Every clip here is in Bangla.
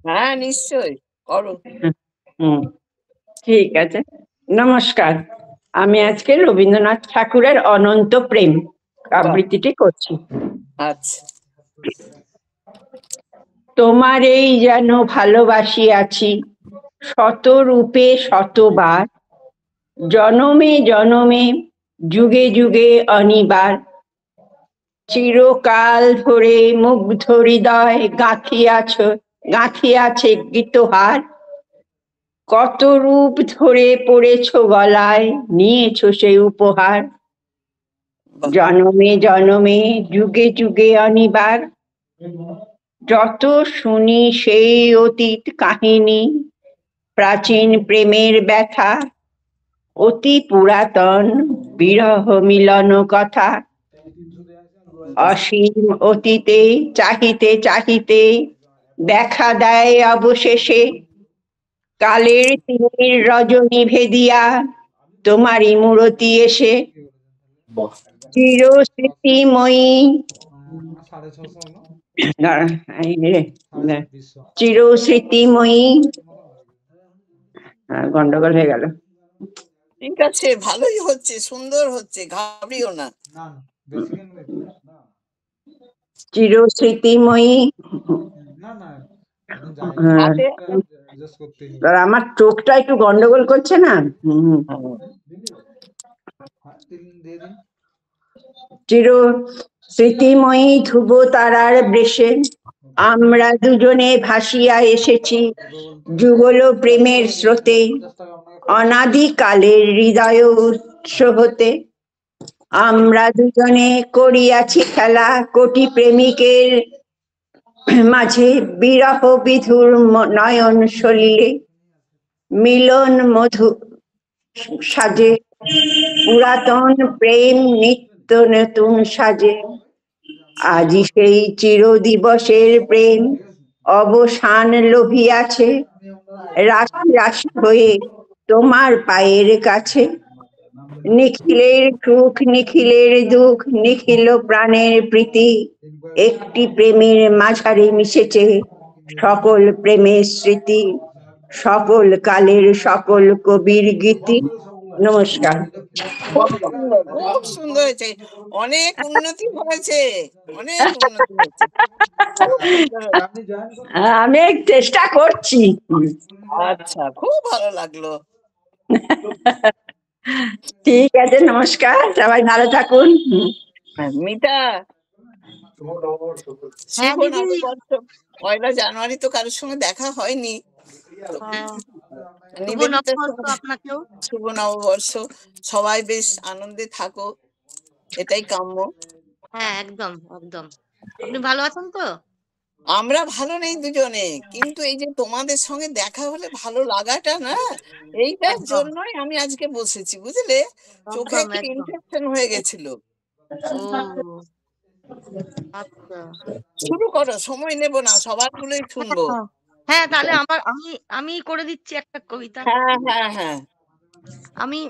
হ্যাঁ, নিশ্চয়ই করো। হুম, ঠিক আছে। নমস্কার, আমি আজকে রবীন্দ্রনাথ ঠাকুরের অনন্ত প্রেম বাহ, আবৃত্তিটি করছি। আচ্ছা। তোমার এই যেন ভালোবাসি আছি শত রূপে শতবার, জনমে জনমে যুগে যুগে অনিবার, চিরকাল ধরে মুগ্ধ হৃদয় গাঁথিয়াছে গীতহার, কত রূপ ধরে পড়েছ গলায়, নিয়েছো সেই উপহার, বাহ, জনমে জনমে যুগে যুগে অনিবার, যত শুনি সেই অতীত কাহিনী, প্রাচীন প্রেমের ব্যথা, অতি পুরাতন বিরহ মিলন কথা, অসীম অতীতে চাহিতে চাহিতে দেখা দেয় অবশেষে, কালের তিমির রজনী ভেদিয়া তোমারই মূরতি এসে, বাহ। চির স্মৃতিময়ী চির স্মৃতিময়ী, গন্ডগোল হয়ে গেল। ঠিক আছে, ভালোই হচ্ছে, সুন্দর হচ্ছে, ঘাবড়িও না। চির স্মৃতিময়ী। হাতে আর আমার চোখটা একটু গন্ডগোল করছে না। চির স্মৃতিময়ী ধ্রুব তারার বেশে আমরা দুজনে ভাসিয়া এসেছি যুগল প্রেমের স্রোতে, অনাদিকালের হৃদয় উৎস হতে, আমরা দুজনে করিয়াছি খেলা কোটি প্রেমিকের মাঝে, বিরহ বিধুর নয়ন সলিলে মিলন মধু সাজে, পুরাতন প্রেম নিত্য নতুন সাজে, আজি সেই চির দিবসের প্রেম অবসান লোভিয়াছে, রাশি রাশি হয়ে তোমার পায়ের কাছে, নিখিলের সুখ নিখিলের দুঃখ নিখিল প্রাণের প্রীতি, একটি প্রেমের মাঝারে মিশেছে সকল প্রেমের স্মৃতি, সকল কালের সকল কবির গীতি। নমস্কার। খুব সুন্দর, খুব সুন্দর হয়েছে। অনেক উন্নতি হয়েছে, অনেক উন্নতি হয়েছে, খুব সুন্দর হয়েছে। আমি চেষ্টা করছি। আচ্ছা, খুব ভালো লাগলো। ঠিক আছে, নমস্কার, সবাই ভালো থাকুন। মিতা, হ্যাঁ শুভ দিদি। নববর্ষ। 1 জানুয়ারি তো কারোর সঙ্গে দেখা হয়নি, তো হ্যাঁ, শুভ নিবেদিতার নববর্ষ সঙ্গে আপনাকেও। শুভ নববর্ষ। সবাই বেশ আনন্দে থাকো, এটাই কাম্য। হ্যাঁ, একদম একদম। আপনি ভালো আছেন তো? আমরা ভালো নেই দুজনে, কিন্তু এই যে তোমাদের সঙ্গে দেখা হলে ভালো লাগাটা না, এইটার একদম জন্যই আমি আজকে বসেছি, বুঝলে। চোখে একদম একটু একদম। ইনফেকশন হয়ে গেছিল। ও আচ্ছা। শুরু করো, সময় নেব না, সবার গুলোই শুনবো। হ্যাঁ, হ্যাঁ, তাহলে আমি আমি করে দিচ্ছি একটা কবিতা। হ্যাঁ, হ্যাঁ, হ্যাঁ। আমি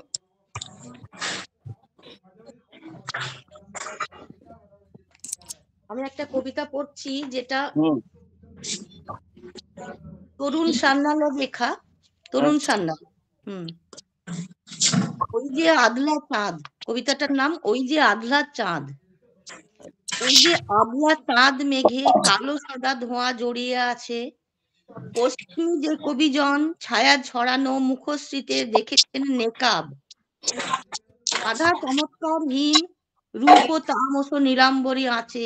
আমি একটা কবিতা পড়ছি, যেটা হুম। তরুণ সান্যালের লেখা। তরুণ সান্যাল। ওই যে আধলা চাঁদ, কবিতাটার নাম ওই যে আধলা চাঁদ। ওই যে আবলা চাঁদ মেঘে কালো সাদা ধোঁয়া জড়িয়ে আছে, পশ্চিমী যে কবিজন ছায়া ছড়ানো মুখশ্রীতে দেখেছেন নেকাব, আধা চমৎকারহীন রূপ ও তামস ও নীলাম্বরী আছে,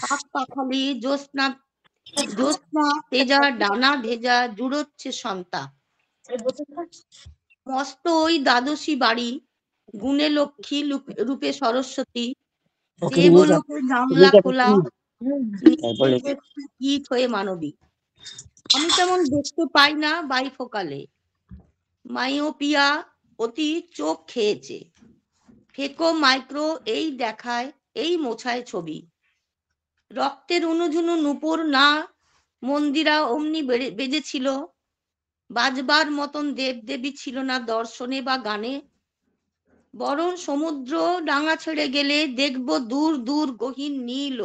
পাক পাখালি জ্যোৎস্না জ্যোৎস্না তেজা ডানা ভেজা জুড়োচ্ছে সন্তাপ, মস্ত ওই দ্বাদশী বাড়ি গুণে লক্ষ্মী রূপে সরস্বতী, দেবলোকে জানলা খোলা কীট হয়ে মানবী, আমি তেমন দেখতে পাই না বাইফোকালে, মাইওপিয়া অতি চোখ খেয়েছে, ফেকো মাইক্রো এই দেখায় এই মোছায় ছবি, রক্তের অনুঝুনু নূপুর না মন্দিরা অমনি বেজেছিল, বাজবার মতন দেবদেবী ছিল না দর্শনে বা গানে, বরং সমুদ্র ডাঙা ছেড়ে গেলে দেখব দূর দূর গহীন নীল,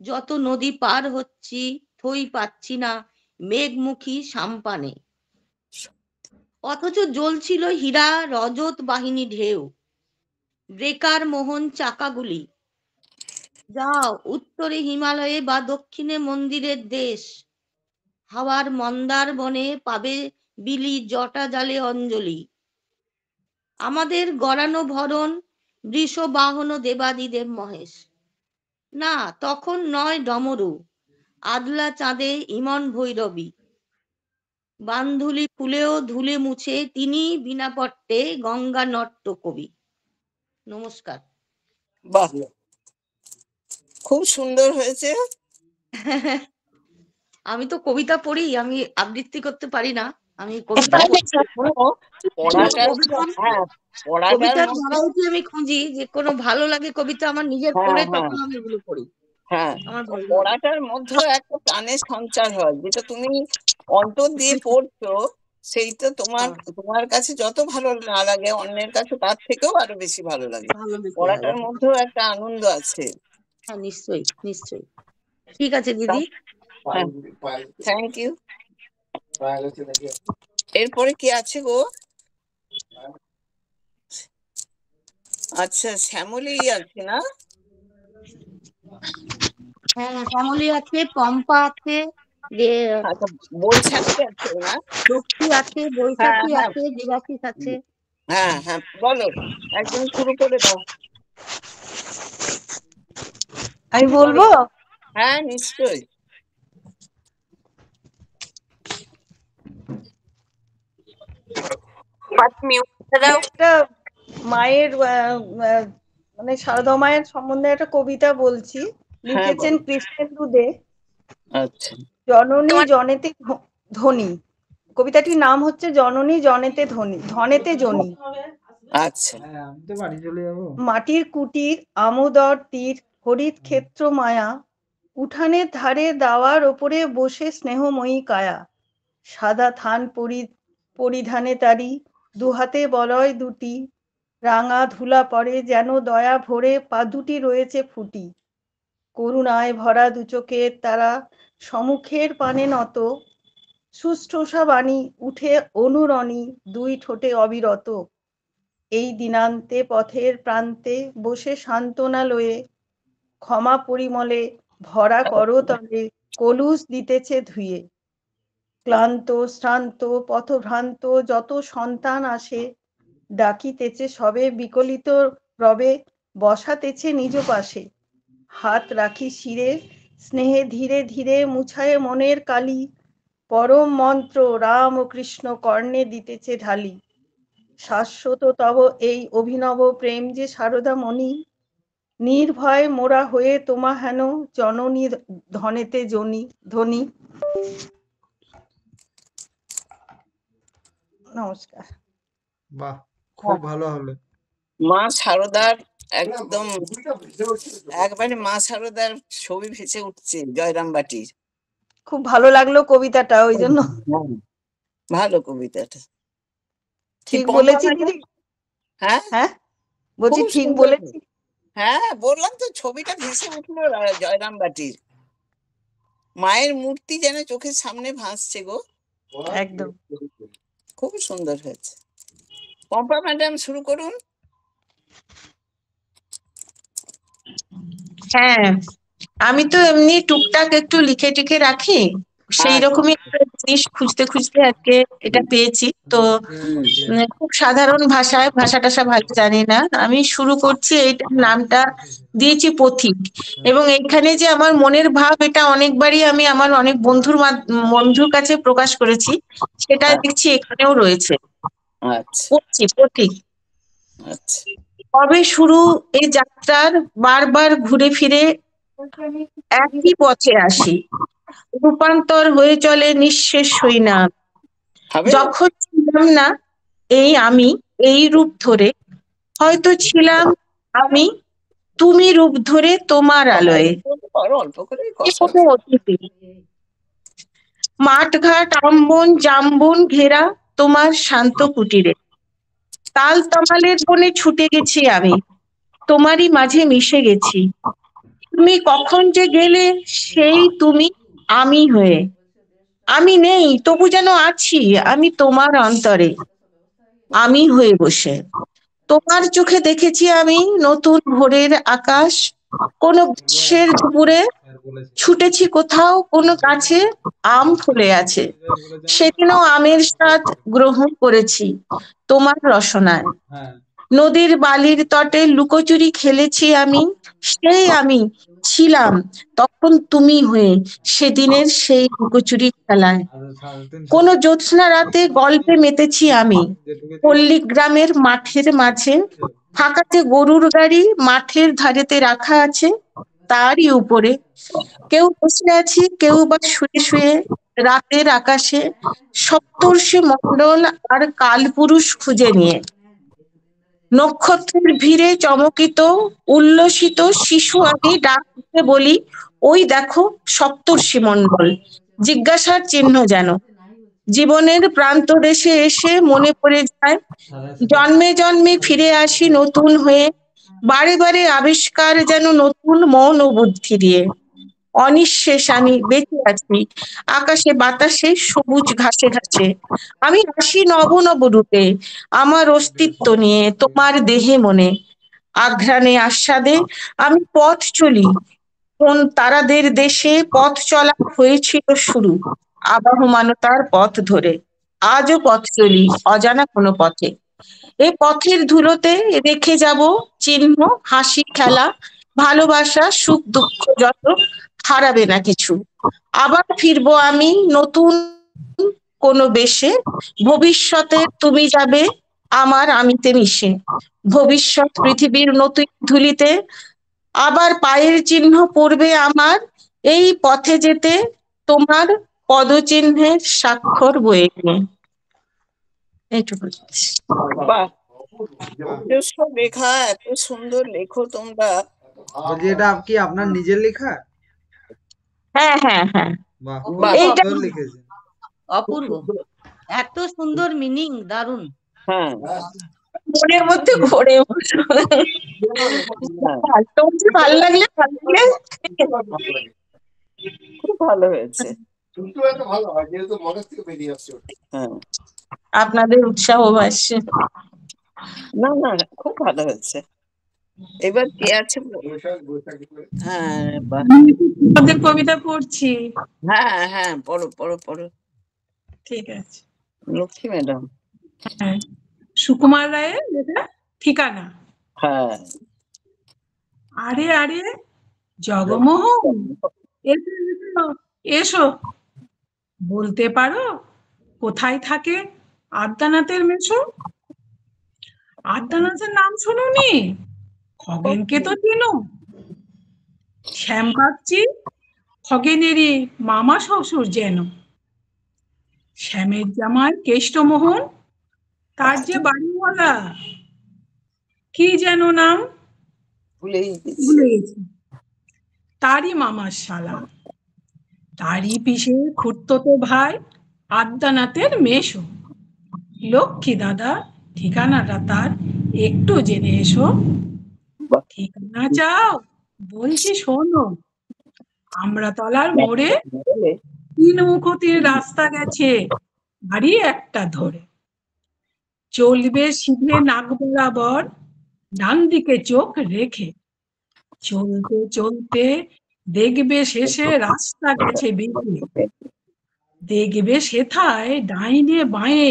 যত নদী পার হচ্ছি থই পাচ্ছি না মেঘমুখী সাম্পানে। অথচ জ্বলছিল হীরা রজত বাহিনী ঢেউ, ব্রেকার মোহন চাকাগুলি। যাও উত্তরে হিমালয়ে বা দক্ষিণে মন্দিরের দেশ, হাওয়ার মন্দার বনে পাবে বিলি জটা জালে অঞ্জলি। আমাদের গড়ানো ভরণ বৃষ বাহন দেবাদিদেব মহেশ। না, তখন নয় ডমরু, আদলা চাঁদে ইমন ভৈরবী। বান্ধুলি ফুলেও ধুলে মুছে তিনি বিনা পট্টে গঙ্গা নট্ট কবি। নমস্কার। বাহ, খুব সুন্দর হয়েছে। আমি তো কবিতা পড়ি, আমি আবৃত্তি করতে পারি না। আমি কবিতা পড়াটার হ্যাঁ পড়াটার কবিতার মধ্যে ভ্যারাইটি আমি খুঁজি, যে কোনো ভালো লাগে কবিতা আমার নিজের পড়ে, তখন আমি এগুলো পড়ি। হ্যাঁ আমার ভালো লাগে। পড়াটার মধ্যেও একটা প্রাণের সঞ্চার হয়, যেটা তুমি অন্তর দিয়ে পড়ছো সেইটা তোমার কাছে যত ভালো না লাগে অন্যের কাছে তার থেকেও আরো বেশি ভালো লাগে। ভালো বেশি লাগে। পড়াটার মধ্যেও একটা আনন্দ আছে। হ্যাঁ, নিশ্চয়ই নিশ্চয়ই। ঠিক আছে দিদি, থ্যাংক ইউ। এরপরে কি আছে গো? আচ্ছা, শ্যামলী আছে না? হ্যাঁ শ্যামলী আছে, পম্পা আছে, আচ্ছা, বৈশাখী আছে না? লক্ষ্মী আছে, বৈশাখী হ্যাঁ আছে, দেবাশিস আছে। হ্যাঁ হ্যাঁ, বলো, একদম শুরু করে দাও। আমি বলবো? হ্যাঁ নিশ্চয়ই। একটা মায়ের মানে সারদা মায়ের সম্বন্ধে একটা কবিতা বলছি, লিখেছেন কৃষ্ণেন্দু দে। আচ্ছা, জননী জনেতে ধনী। কবিতাটির নাম হচ্ছে জননী জনেতে ধনী, ধনেতে জনী। আচ্ছা। মাটির কুটির আমোদর তীর হরিত ক্ষেত্র মায়া, উঠানের ধারে দাওয়ার ওপরে বসে স্নেহময়ী কায়া। সাদা থান পরিধানে তারি, দুহাতে বলয় দুটি, রাঙা ধুলা পড়ে যেন দয়া ভরে পা দুটি রয়েছে ফুটি। করুণায় ভরা দুচোখের তারা সম্মুখের পানে নত, শুশ্রূষা বাণী উঠে অনুরণী দুই ঠোঁটে অবিরত। এই দিনান্তে পথের প্রান্তে বসে সান্ত্বনা লয়ে, ক্ষমা পরিমলে ভরা করতলে কলুষ দিতেছে ধুয়ে। ক্লান্ত শ্রান্ত পথভ্রান্ত যত সন্তান আসে, ডাকিতেছে সবে বিকলিত রবে, বসাতেছে নিজ পাশে। হাত রাখি শিরে স্নেহে ধীরে ধীরে মুছায় মনের কালি, পরম মন্ত্র রাম ও কৃষ্ণ কর্ণে দিতেছে ঢালি। শাশ্বত তব এই অভিনব প্রেম যে সারদা মণি, নির্ভয় মোরা হয়ে তোমা হেন জননী ধনেতে ধনী। নমস্কার। বাহ, খুব ভালো হলো। মা সারদার একদম একবারে মা সারদার ছবি ভেসে উঠছে জয়রাম বাটির। খুব ভালো লাগলো কবিতাটা, ওই জন্য। ভালো কবিতাটা। ঠিক বলেছি দিদি? হ্যাঁ হ্যাঁ বলছি, খুব ঠিক সুন্দর। বলেছি? হ্যাঁ বললাম তো, ছবিটা ভেসে উঠলো জয়রাম বাটির। মায়ের মূর্তি যেন চোখের সামনে ভাসছে গো। একদম খুব সুন্দর হয়েছে। পম্পা ম্যাডাম শুরু করুন। হ্যাঁ, আমি তো এমনি টুকটাক একটু লিখে টিখে রাখি, সেই রকমই একটা জিনিস খুঁজতে খুঁজতে আজকে এটা পেয়েছি। তো খুব সাধারণ ভাষায়, ভাষা টাষা ভালো জানি না, আমি শুরু করছি। এইটার নামটা দিয়েছি পথিক। এবং এইখানে যে আমার মনের ভাব, এটা অনেকবারই আমি আমার অনেক বন্ধুর কাছে প্রকাশ করেছি, সেটা দেখছি এখানেও রয়েছে। পথিক। আচ্ছা, কবে শুরু এই যাত্রার, বারবার ঘুরে ফিরে একই পথে আসি, রূপান্তর হয়ে চলে নিঃশেষ হই না। যখন ছিলাম না এই আমি এই রূপ ধরে, হয়তো ছিলাম আমি তুমি রূপ ধরে তোমার আলোয়। কোনো অতিথি মাঠঘাট আম্বন জাম্বন ঘেরা তোমার শান্ত কুটিরে, তাল তমালের বনে ছুটে গেছি আমি, তোমারই মাঝে মিশে গেছি। তুমি কখন যে গেলে সেই তুমি আমি হয়ে। আমি নেই তবু যেন আছি আমি তোমার অন্তরে, আমি হয়ে বসে। তোমার চোখে দেখেছি আমি নতুন ভোরের আকাশ, কোনো গ্রীষ্মের দুপুরে ছুটেছি কোথাও কোনো গাছে আম ফুলে আছে, সেদিনও আমের স্বাদ গ্রহণ করেছি তোমার রসনায়। নদীর বালির তটে লুকোচুরি খেলেছি আমি, সেই আমি ছিলাম তখন তুমি হয়ে সেদিনের সেই লুকোচুরি খেলায়। কোনো জ্যোৎস্না রাতে গল্পে মেতেছি আমি, পল্লী গ্রামের মাঠের মাঝে, ফাঁকাতে গরুর গাড়ি মাঠের ধারেতে রাখা আছে, তারই উপরে কেউ বসে আছি কেউ বা শুয়ে শুয়ে রাতের আকাশে, সপ্তর্ষি মণ্ডল আর কালপুরুষ খুঁজে নিয়ে। নক্ষত্রের ভিড়ে চমকিত উল্লসিত শিশু আমি ডাক দিতে বলি, ওই দেখো সপ্তর্ষি মণ্ডল, জিজ্ঞাসার চিহ্ন যেন। জীবনের প্রান্ত দেশে এসে মনে পড়ে যায় জন্মে জন্মে ফিরে আসি নতুন হয়ে, বারে বারে আবিষ্কার যেন নতুন মন ও বুদ্ধি দিয়ে। অনিঃশেষ আমি বেঁচে আছি আকাশে বাতাসে সবুজ ঘাসে ঘাসে, আমি আসি নব নব রূপে আমার অস্তিত্ব নিয়ে তোমার দেহে মনে। আঘ্রাণে আস্বাদে আমি পথ চলি, কোন তারাদের দেশে পথ চলা হয়েছিল শুরু আবহমানতার পথ ধরে। আজও পথ চলি অজানা কোনো পথে, এই পথের ধুলোতে রেখে যাব চিহ্ন, হাসি খেলা ভালোবাসা সুখ দুঃখ যত হারাবে না কিছু। আবার ফিরবো আমি নতুন কোনো বেশে, ভবিষ্যতে তুমি যাবে আমার আমিতে মিশে। ভবিষ্যৎ পৃথিবীর নতুন ধুলিতে আবার পায়ের চিহ্ন পড়বে আমার, এই পথে যেতে তোমার পদচিহ্নের স্বাক্ষর বয়ে নিয়ে। এইটুকু। বাহ, নিজস্ব লেখা এত সুন্দর লেখো তোমরা। বলছি এটা কি আপনার নিজের লেখা? হ্যাঁ হ্যাঁ হ্যাঁ, বাহ, খুব খুব এইটা সুন্দর লিখেছেন। অপূর্ব, এত সুন্দর মিনিং, দারুণ। হ্যাঁ মনের মধ্যে ঘোরে বসো। হ্যাঁ, তোমার ভালো লাগলে খুব ভালো হয়েছে। হ্যাঁ, আপনাদের উৎসাহ বাসছে। না না, খুব ভালো হয়েছে। এবার কে আছে হ্যাঁ বাহ, ওদের কবিতা পড়ছি। হ্যাঁ হ্যাঁ, পড়ো পড়ো পড়ো। ঠিক আছে। লক্ষ্মী ম্যাডাম। হ্যাঁ, সুকুমার রায়ের লেখা ঠিকানা। হ্যাঁ, আরে আরে জগমোহন, এসো এসো, এসো, বলতে পারো কোথায় থাকে আদ্যানাথের মেশো? আদ্যানাথের নাম শোনোনি? খগেনকে তো চেনো। শ্যামবাগচি খগেনেরই মামা শ্বশুর যেন। শ্যামের জামাই কেষ্টমোহন, তার যে বাড়িওয়ালা, কি যেন নাম ভুলেই গেছি। ভুলে গেছি। তারই মামার শালা, তারই পিসে খুড়তুতো ভাই আদ্যানাথের মেশো। লক্ষ্মী দাদা ঠিকানাটা তার একটু জেনে এসো। বাহ, ঠিকানা চাও? বলছি শোনো, আমড়াতলার মোড়ে বলে, 3 মুখতির রাস্তা গেছে বাড়ি একটা ধরে। চলবে সিধে নাক বরাবর, ডান দিকে চোখ রেখে। চলতে চলতে দেখবে শেষে রাস্তা গেছে বেঁকে। দেখবে সেথায় ডাইনে বাঁয়ে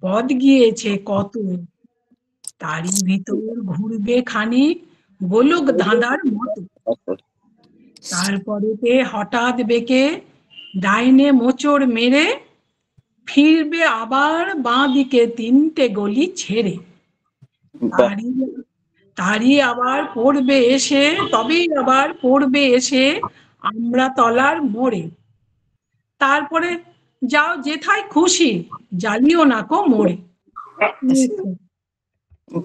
পথ গিয়েছে কত। তারই ভিতর ঘুরবে খানিক গোলক ধাঁধার মতো। তারপরেতে হঠাৎ বেঁকে ডাইনে মোচড় মেরে ফিরবে আবার বাঁ দিকে 3টে গলি ছেড়ে। বাহ, তারই তারই আবার পড়বে এসে, তবেই আবার পড়বে এসে আমড়াতলার মোড়ে। তারপরে যাও যেথায় খুশি, জ্বালিও না কো মোড়ে।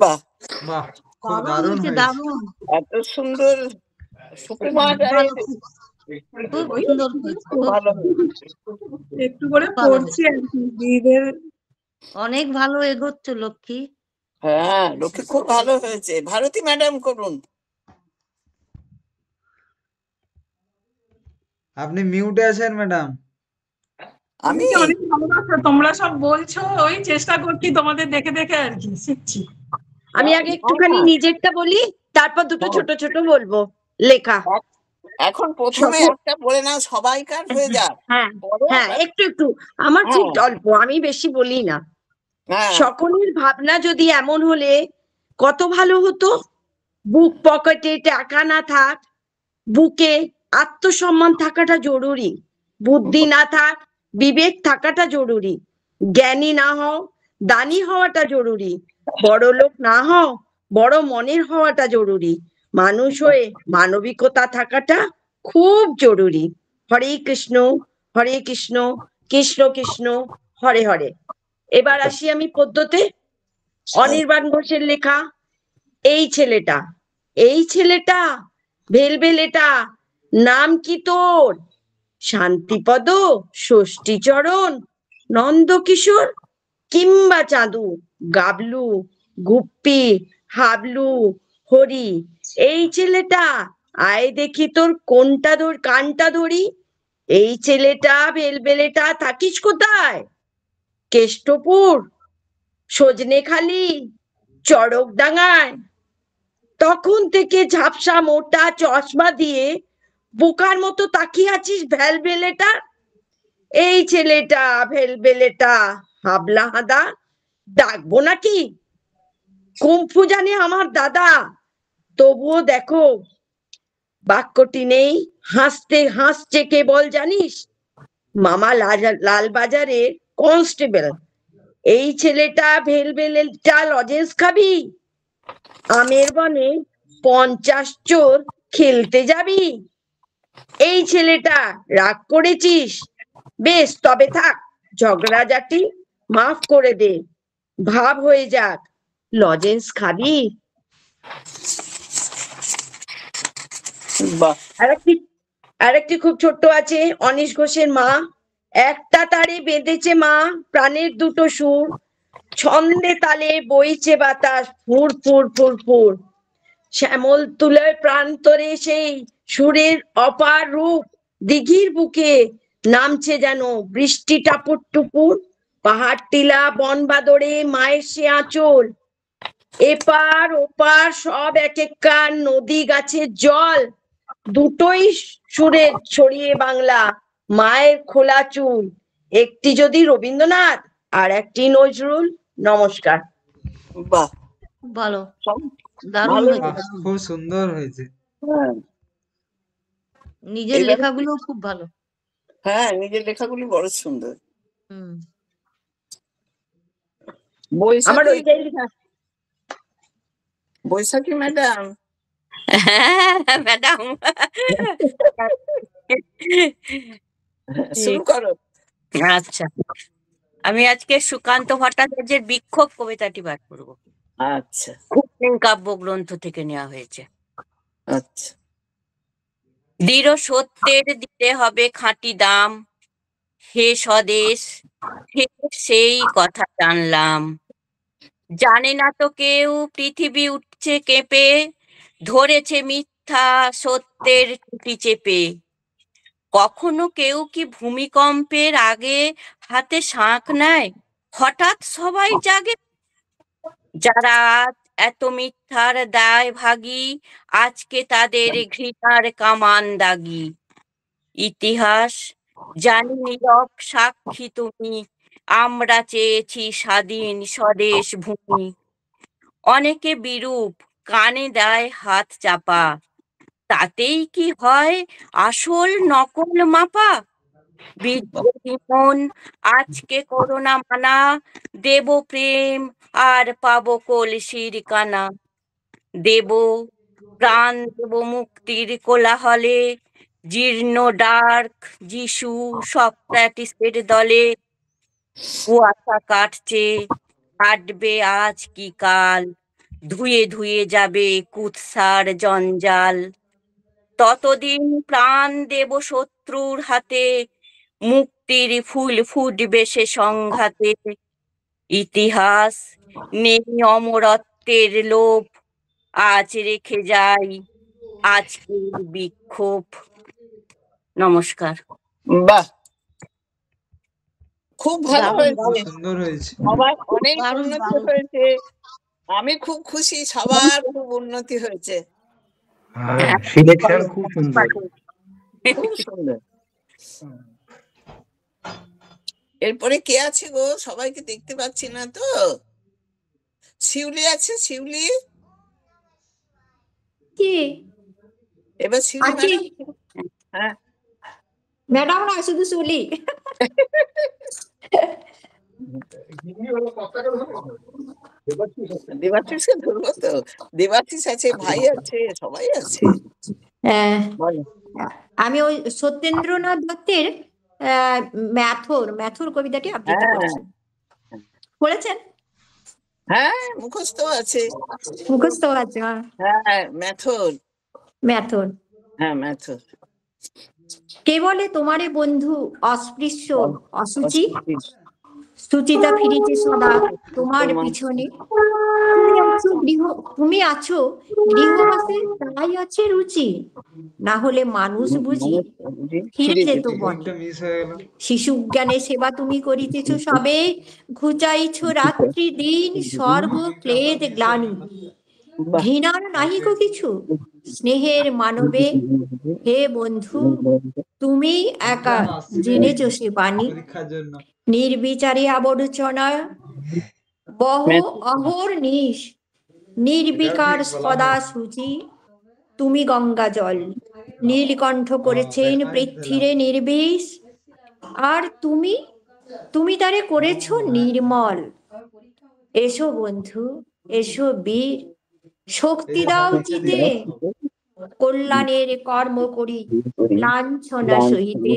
বাহ, বাহ, খুব দারুণ দারুণ হয়েছে, হয়েছে। দারুণ। এত সুন্দর সুকুমার রায়ের খুব সুন্দর হয়েছে, খুব ভালো সুন্দর। হয়েছে। একটু করে ভালো পড়ছি আর কি দিদিদের। অনেক ভালো এগোচ্ছ লক্ষ্মী। হ্যাঁ, লক্ষ্মী খুব ভালো হয়েছে। ভারতী ম্যাডাম করুন। আপনি মিউটে আছেন ম্যাডাম। আমি তোমাকে অনেক ভালোবাসা, তোমরা সব বলছো, ওই চেষ্টা করছি তোমাদের দেখে দেখে আর কি শিখছি। আমি আগে একটুখানি হ্যাঁ, নিজেরটা বলি, তারপর দুটো হ্যাঁ। ছোট ছোট বলবো লেখা। এখন প্রথমে সকল- একটা বলে নাও, সবাইকার হয়ে যাক, হ্যাঁ পরে হ্যাঁ, আবার। একটু একটু, আমার খুব হ্যাঁ, অল্প, আমি বেশি বলি না। হ্যাঁ, সকলের ভাবনা যদি এমন হলে কত ভালো হতো। বুক পকেটে টাকা না থাক, বুকে আত্মসম্মান থাকাটা জরুরি। বুদ্ধি না থাক, বিবেক থাকাটা জরুরি। জ্ঞানী না হও, দানী হওয়াটা জরুরি। বড় লোক না হও, বড় মনের হওয়াটা জরুরি। মানুষ হয়ে মানবিকতা থাকাটা খুব জরুরি। হরে কৃষ্ণ, হরে কৃষ্ণ, কৃষ্ণ কৃষ্ণ, হরে হরে। এবার আসি আমি পদ্যতে। অনির্বাণ ঘোষের লেখা। এই ছেলেটা, এই ছেলেটা, ভেলভেলেটা, নাম কি তোর? শান্তিপদ, ষষ্ঠীচরণ, নন্দকিশোর, কিংবা চাঁদু, গাবলু, গুপ্পি, হাবলু, হরি। এই ছেলেটা, আয় দেখি তোর কোনটা কানটা ধরি। এই ছেলেটা, ভেলভেলেটা, থাকিস কোথায়? কেষ্টপুর, সজনেখালি, চড়কডাঙ্গায়। তখন থেকে ঝাপসা মোটা চশমা দিয়ে বোকার মতো তাকিয়ে আছিস ভ্যালভেলেটা। এই ছেলেটা, ভেলভেলেটা, হাবলা হাদা, ডাকবো নাকি? কুম্ফু জানে আমার দাদা, তবুও দেখো বাক্যটি নেই। হাসছে কে বল জানিস? মামা লালবাজারের কনস্টেবল। এই ছেলেটা, ভেলভেলেটা, লজেন্স খাবি? আমের বনে 50 চোর খেলতে যাবি? এই ছেলেটা, রাগ করেছিস? বেশ, তবে থাক, ঝগড়াঝাটি মাফ করে দে, ভাব হয়ে যাক, লজেন্স খাবি? বাহ, আরেকটি খুব ছোট্ট আছে, অনিশ ঘোষের মা। একটা তারে বেঁধেছে মা প্রাণের দুটো সুর, ছন্দে তালে বইছে বাতাস, ফুর ফুর ফুর ফুর। শ্যামল তুলার প্রান্তরে সেই সুরের অপার রূপ, দিঘির বুকে নামছে যেন বৃষ্টি টাপুর টুপুর। পাহাড় টিলা বন বাদরে মায়ের সে আঁচল, এপার ওপার সব এক একখান নদী গাছের জল। দুটোই সুরে ছড়িয়ে বাংলা, মায়ের খোলা চুল। একটি যদি রবীন্দ্রনাথ, আর একটি নজরুল। নমস্কার। বাহ, খুব ভালো, সব দারুণ ভালো হয়েছে, বাহ, দারুণ। খুব সুন্দর হয়েছে। হ্যাঁ, নিজের এবারে লেখাগুলো খুব ভালো। হ্যাঁ, নিজের লেখাগুলি বড় সুন্দর। হুম। আমার বৈশাখী, ওইটাই লেখা। বৈশাখী ম্যাডাম, ম্যাডাম, শুরু করো। আচ্ছা, আমি আজকে সুকান্ত ভট্টাচার্যের বিক্ষোভ কবিতাটি পাঠ করব। আচ্ছা, খুব কাব্যগ্রন্থ থেকে নেওয়া হয়েছে। আচ্ছা। দৃঢ় সত্যের দিতে হবে খাঁটি দাম, হে স্বদেশ, হে সেই কথা জানলাম। জানে না তো কেউ পৃথিবী উঠছে কেঁপে, ধরেছে মিথ্যা সত্যের টুটি চেপে। কখনো কেউ কি ভূমিকম্পের আগে হাতে শাঁখ নেয়, হঠাৎ সবাই জাগে? যারা আজ এত মিথ্যার দায় ভাগী, আজকে তাদের ঘৃণার কামান দাগি। ইতিহাস জানি নীরব সাক্ষী তুমি, আমরা চেয়েছি স্বাধীন স্বদেশ ভূমি। অনেকে বিরূপ, কানে দেয় হাত চাপা, তাতেই কি হয় আসল নকল মাপা? বিদ্রোহী মন আজকে করোনা মানা, দেব প্রেম আর পাবো কলসির কানা। দেব প্রাণ, দেব মুক্তির কোলাহলে, জীর্ণ ডার্ক যিশু সক্রেটিসের দলে। কুয়াশা কাটছে, কাটবে আজ কি কাল, ধুয়ে ধুয়ে যাবে কুৎসার জঞ্জাল। ততদিন প্রাণ দেব শত্রুর হাতে, মুক্তির ফুল ফুটবে সে সংঘাতে। ইতিহাস নেই অমরত্বের লোভ, আজ রেখে যাই আজকের বিক্ষোভ। নমস্কার। বাহ, খুব ভালো দারুণ হয়েছে, খুব দারুণ সুন্দর হয়েছে। সবার অনেক দারুণ উন্নতি দারুণ। হয়েছে। আমি খুব খুশি, সবার খুব উন্নতি হয়েছে। হ্যাঁ, সিলেকশন খুব সুন্দর। খুব সুন্দর। এরপরে কে আছে গো? সবাইকে দেখতে পাচ্ছি না তো। শিউলি আছে, শিউলি। কি এবার শিউলি আছি? ম্যাডাম। হ্যাঁ, ম্যাডাম না, শুধু শুলি। দেবাশিসকে ধরবো তো। দেবাশিস আছে, ভাই আছে, সবাই আছে। হ্যাঁ, বলো। আমি ওই সত্যেন্দ্রনাথ দত্তের ম্যাথর কবিতাটি আবৃত্তি হ্যাঁ করছি। পড়েছেন? হ্যাঁ, মুখস্থ আছে। মুখস্থ আছে? হ্যাঁ, ম্যাথর। ম্যাথর। হ্যাঁ, ম্যাথর। কে বলে তোমারে বন্ধু অস্পৃশ্য অসুচি, অসুচি। সুচিতা ফিরিতে সদা তোমার পিছনে। তুমি আছো গৃহবাসে, তাই আছে রুচি, না হলে মানুষ বুঝি ফিরে যেত বনে। ওইটা মিস হয়ে গেল। শিশু জ্ঞানে সেবা তুমি করিতেছ সবে, ঘুচাইছ রাত্রি দিন স্বর্গ ক্লেদ গ্লানি। বাহ। ঘৃণার নাহিক কিছু স্নেহের মানবে, হে বন্ধু তুমি একা জেনেছ সে বাণী। পরীক্ষার জন্য নির্বিচারে আবর্জনা বহ অহর নিশ, নির্বিকার সদা সুচি, তুমি গঙ্গা জল। নীলকণ্ঠ করেছেন পৃথ্বীরে নির্বিষ, আর তুমি তুমি তারে করেছ নির্মল। এসো বন্ধু, এসো বীর, শক্তি দাও চিতে, কল্যাণের কর্ম করি লাঞ্ছনা সহিতে।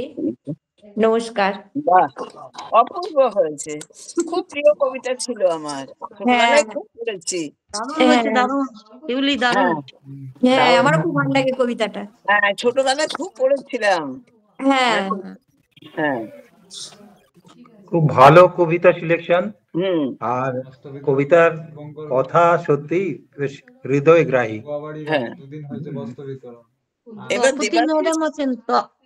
নমস্কার। বাহ, অপূর্ব হয়েছে। খুব প্রিয় কবিতা ছিল আমার, হ্যাঁ ছোটবেলায় খুব পড়েছি। দারুণ হয়েছে, দারুণ শিউলি, দারুণ। হ্যাঁ, হ্যাঁ, আমারও খুব ভালো লাগে কবিতাটা। হ্যাঁ, ছোটবেলায় খুব পড়েছিলাম। হ্যাঁ, হ্যাঁ। খুব ভালো কবিতা সিলেকশন। হুম। আর কবিতার কথা সত্যি বেশ হৃদয়গ্রাহী। হ্যাঁ। দুদিন হয়েছে বস্ত্রবিতরণ। এবার তপতি দেবাশিস। ম্যাডাম আছেন,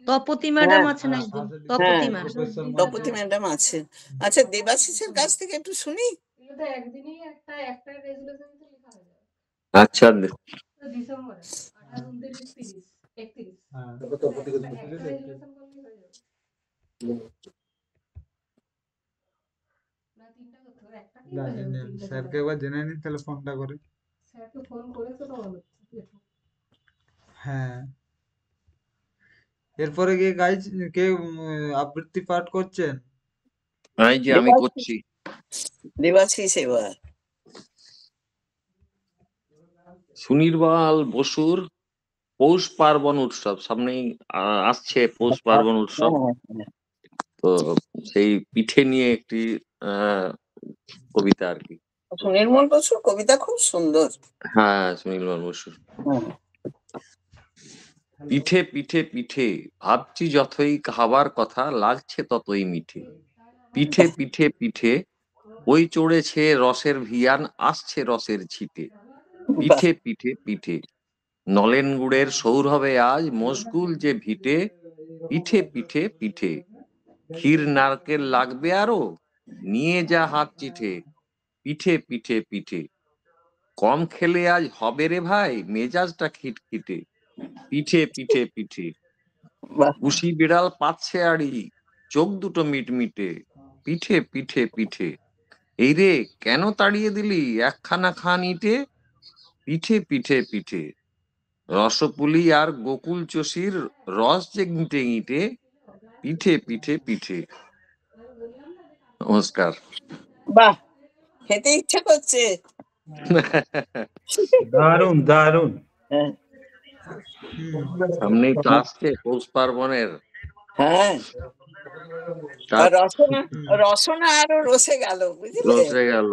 তপতি ম্যাডাম হ্যাঁ, আছেন একজন, হ্যাঁ, তপতি ম্যাডাম। তপতি ম্যাডাম আছে। আচ্ছা, দেবাশিসের কাছ থেকে একটু শুনি। আচ্ছা, স্যারকে একবার জেনে নিন তাহলে ফোনটা করে। হ্যাঁ, এরপরে কে গাইজ, কে আবৃত্তি পাঠ করছেন? এই যে আমি করছি। দেবাশিস এবার। সুনির্বাল বসুর পৌষ পার্বণ উৎসব সামনেই আসছে। পৌষ পার্বণ উৎসব, তো সেই পিঠে নিয়ে একটি কবিতা আর কি। সুনির্মল বসুর কবিতা খুব সুন্দর। হ্যাঁ, সুনির্বাল বসুর। পিঠে পিঠে পিঠে ভাবছি যতই খাবার কথা, লাগছে ততই মিঠে। পিঠে পিঠে পিঠে ওই চড়েছে রসের ভিয়ান, আসছে রসের ছিটে। পিঠে পিঠে পিঠে নলেন গুড়ের সৌরভে আজ মশগুল যে ভিটে। পিঠে পিঠে পিঠে ক্ষীর নারকেল লাগবে আরো, নিয়ে যা হাত চিঠে। পিঠে পিঠে পিঠে কম খেলে আজ হবে রে ভাই, মেজাজটা খিটখিটে। পিঠে পিঠে পিঠে কুশি বিড়াল পাচ্ছে আড়ি, চোখ দুটো মিটমিটে। পিঠে পিঠে পিঠে এই রে কেন তাড়িয়ে দিলি একখানা খান ইটে। পিঠে পিঠে পিঠে রসপুলি আর গোকুল চষির রস যে গিঁটে গিঁটে। পিঠে পিঠে পিঠে। নমস্কার। বাহ, খেতে ইচ্ছে করছে। দারুণ দারুণ। সামনেই তো আসছে পৌষ পার্বণের। হ্যাঁ, রসনা আরো রসে গেল, বুঝলে? রসে গেল।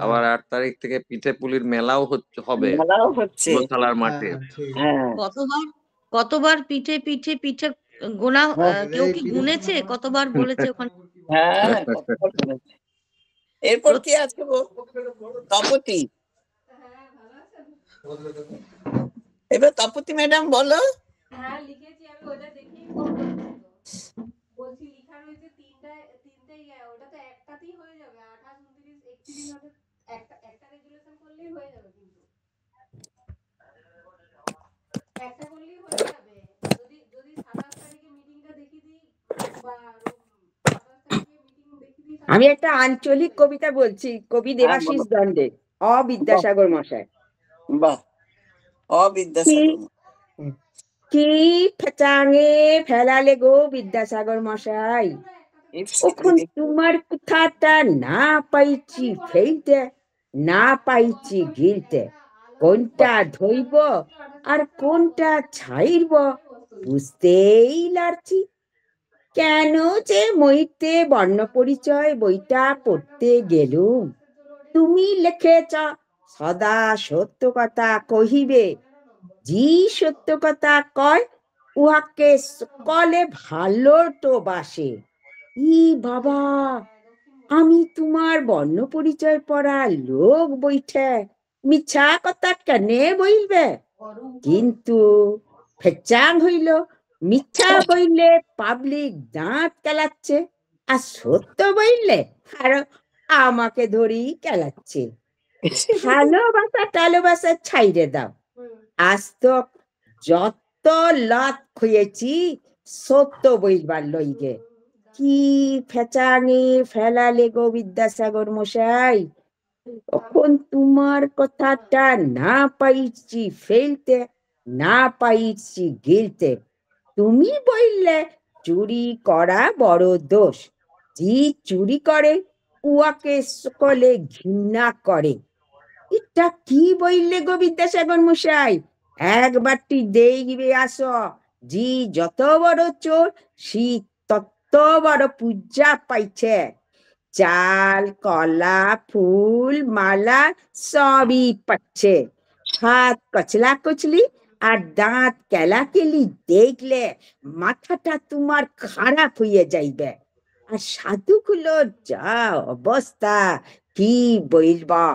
আবার 8 তারিখ থেকে পিঠে পুলির মেলাও হবে, মেলাও হচ্ছে গোশালার মাঠে। কতবার পিঠে পিঠে পিঠে গোনা, কেউ কি গুনেছে কতবার বলেছে ওখানে? হ্যাঁ, কতবার বলেছে। এরপর কি আছে গো? তপতি। এবার তপতি ম্যাডাম বলো। হ্যাঁ লিখেছি আমি, ওটা দেখেই ফোন করছি তো। বলছি লিখা রয়েছে তিনটাই, ওটা তো একটাতেই হয়ে যাবে, 28, 29, 31 ওটা একটা রেজুলেশন করলেই হয়ে যাবে, কিন্তু একটা করলেই হয়ে যাবে। যদি 27 তারিখে মিটিংটা দেখিয়ে দিই বা 27 তারিখে মিটিং দেখিয়ে দিই, আমি একটা আঞ্চলিক কবিতা বলছি, কবি হ্যাঁ দেবাশিস বলো। দণ্ডের, বাহ বিদ্যাসাগর মশাই। বাহ, কি অবিদ্যাসাগর। কি ফেচাঙে ফেলালে গো বিদ্যাসাগর মশাই, ওখন তোমার কথাটা না পাইছি ফেলতে, না পাইছি গিলতে, কোনটা ধইব আর কোনটা ছাইরব বুঝতেই লারছি। কেন যে মইতে বর্ণ পরিচয় বইটা পড়তে গেলুম, তুমি লিখেছ সদা সত্য কথা কহিবে, জি সত্য কথা কয় উহাকে সকলে ভালো তো বাসে। ই বাবা, আমি তোমার বর্ণ পরিচয় পড়া লোক বইঠে মিছা কথা কেনে বইলবে? কিন্তু ফেচাং হইল, মিথ্যা বইলে পাবলিক দাঁত কেলাচ্ছে, আর সত্য বইলে আর আমাকে ধরি কেলাচ্ছে। ভালোবাসা টালোবাসা ছাইরে দাও, আজ তো যত লাত খুঁয়েছি সত্য বইবার লইগে। কি ফেচাঙে ফেলালে গো বিদ্যাসাগর মশাই, তখন তোমার কথাটা না পাইছি ফেলতে, না পাইছি গিলতে। তুমি বললে চুরি করা বড় দোষ, যে চুরি করে উহাকে সকলে ঘৃণা করে। এটা কি বললে গো বিদ্যাসাগর মশাই? একবারটি দেখবে আসো, জি যত বড় চোর সে তত বড় পূজা পাইছে। চাল কলা ফুল মালা সবই পাচ্ছে, হাত কচলা কচলি আর দাঁত কেলাকেলি দেখলে মাথাটা তোমার খারাপ হয়ে যাইবে। আর সাধুগুলো যা অবস্থা, কি বলবা,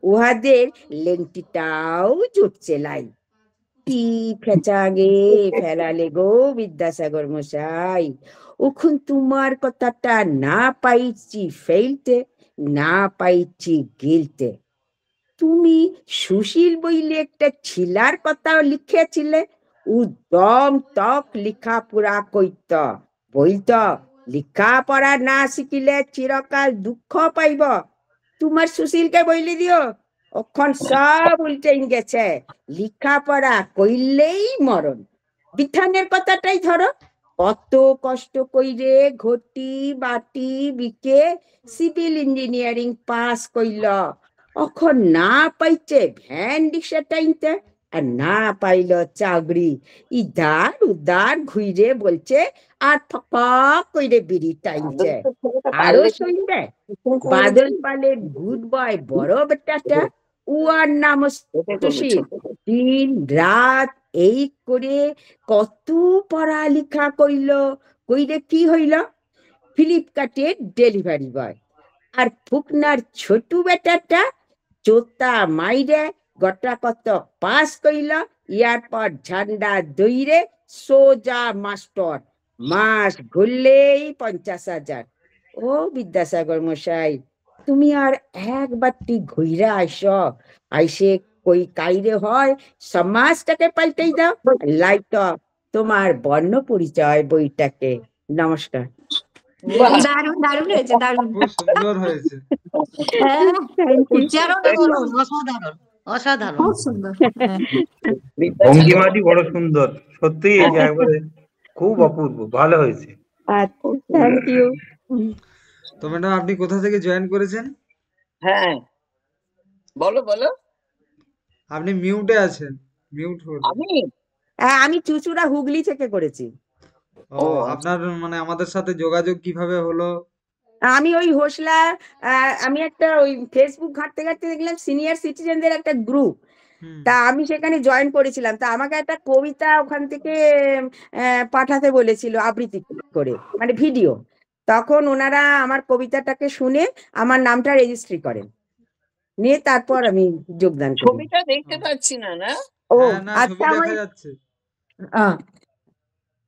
উহাদের লেংটিটাও জুটছে লাই। কি ফেচাগে ফেলালে গো বিদ্যাসাগর মশাই, ওখন তোমার কথাটা না পাইছি ফেলতে, না পাইছি গিলতে। তুমি সুশীল বইলে একটা ছিলার কথা লিখেছিলে, উদম তক লিখা পুরা কইত, বইত লিখা পড়া না শিখিলে চিরকাল দুঃখ পাইব। তোমার সুশীলকে বইলে দিও, ওখন সব উল্টে গেছে, লিখা পড়া কইলেই মরণ। বিধানের কথাটাই ধরো, কত কষ্ট কইরে ঘটি বাটি বিকে সিভিল ইঞ্জিনিয়ারিং পাস কইল, অখন না পাইছে ভ্যান রিক্সা টাইনতে, আর না পাইল চাকরি, ইধার উদার ঘুরে বলছে আর ফক কইরে বিড়ি টাইনছে। আরো শুনবে বাদল পালের গুড বয় বড় বেটাটা, উয়ার নাম সুশীল, দিন রাত এই করে কত পড়ালেখা কইল, কইরে কি হইল, ফ্লিপকার্টের ডেলিভারি বয়। আর ফুকনার ছোটু বেটাটা চোতা মাইরে গটা কত পাস কইল, এয়ারপর ঝান্ডা দইরে সোজা মাস্টার, মাস ঘুরলেই 50,000। ও বিদ্যাসাগর মশাই, তুমি আর একবারটি ঘুইরা আইস, আইসে কই কাইরে হয় সমাজটাকে পাল্টেই দাও, লাইট তোমার বর্ণ পরিচয় বইটাকে। নমস্কার। দারুণ দারুণ হয়েছে, দারুণ। খুব সুন্দর হয়েছে। হ্যাঁ, Thank you. উচ্চারণ করুন, অসাধারণ অসাধারণ। খুব সুন্দর। হ্যাঁ। ভঙ্গিমাটি বড় সুন্দর, সত্যি এই যে একবারে খুব অপূর্ব, ভালো হয়েছে। Thank you. তো ম্যাডাম আপনি কোথা থেকে জয়েন করেছেন? হ্যাঁ বলো বলো। আপনি মিউটে আছেন, মিউট করুন। আমি চুচুড়া হুগলি থেকে করেছি। ও আপনার মানে আমাদের সাথে যোগাযোগ কিভাবে হলো? আমি ওই হোসলা, আমি একটা ওই ফেসবুক ঘাঁটতে ঘাঁটতে দেখলাম সিনিয়র সিটিজেনদের একটা গ্রুপ, তা আমি সেখানে জয়েন করেছিলাম। তা আমাকে একটা কবিতা ওখান থেকে পাঠাতে বলেছিল আবৃত্তি করে, মানে ভিডিও। তখন ওনারা আমার কবিতাটাকে শুনে আমার নামটা রেজিস্ট্রি করেন, নিয়ে তারপর আমি যোগদান করি। ছবিটা দেখতে পাচ্ছি না। না ও হ্যাঁ, না ছবি আচ্ছা, দেখা যাচ্ছে।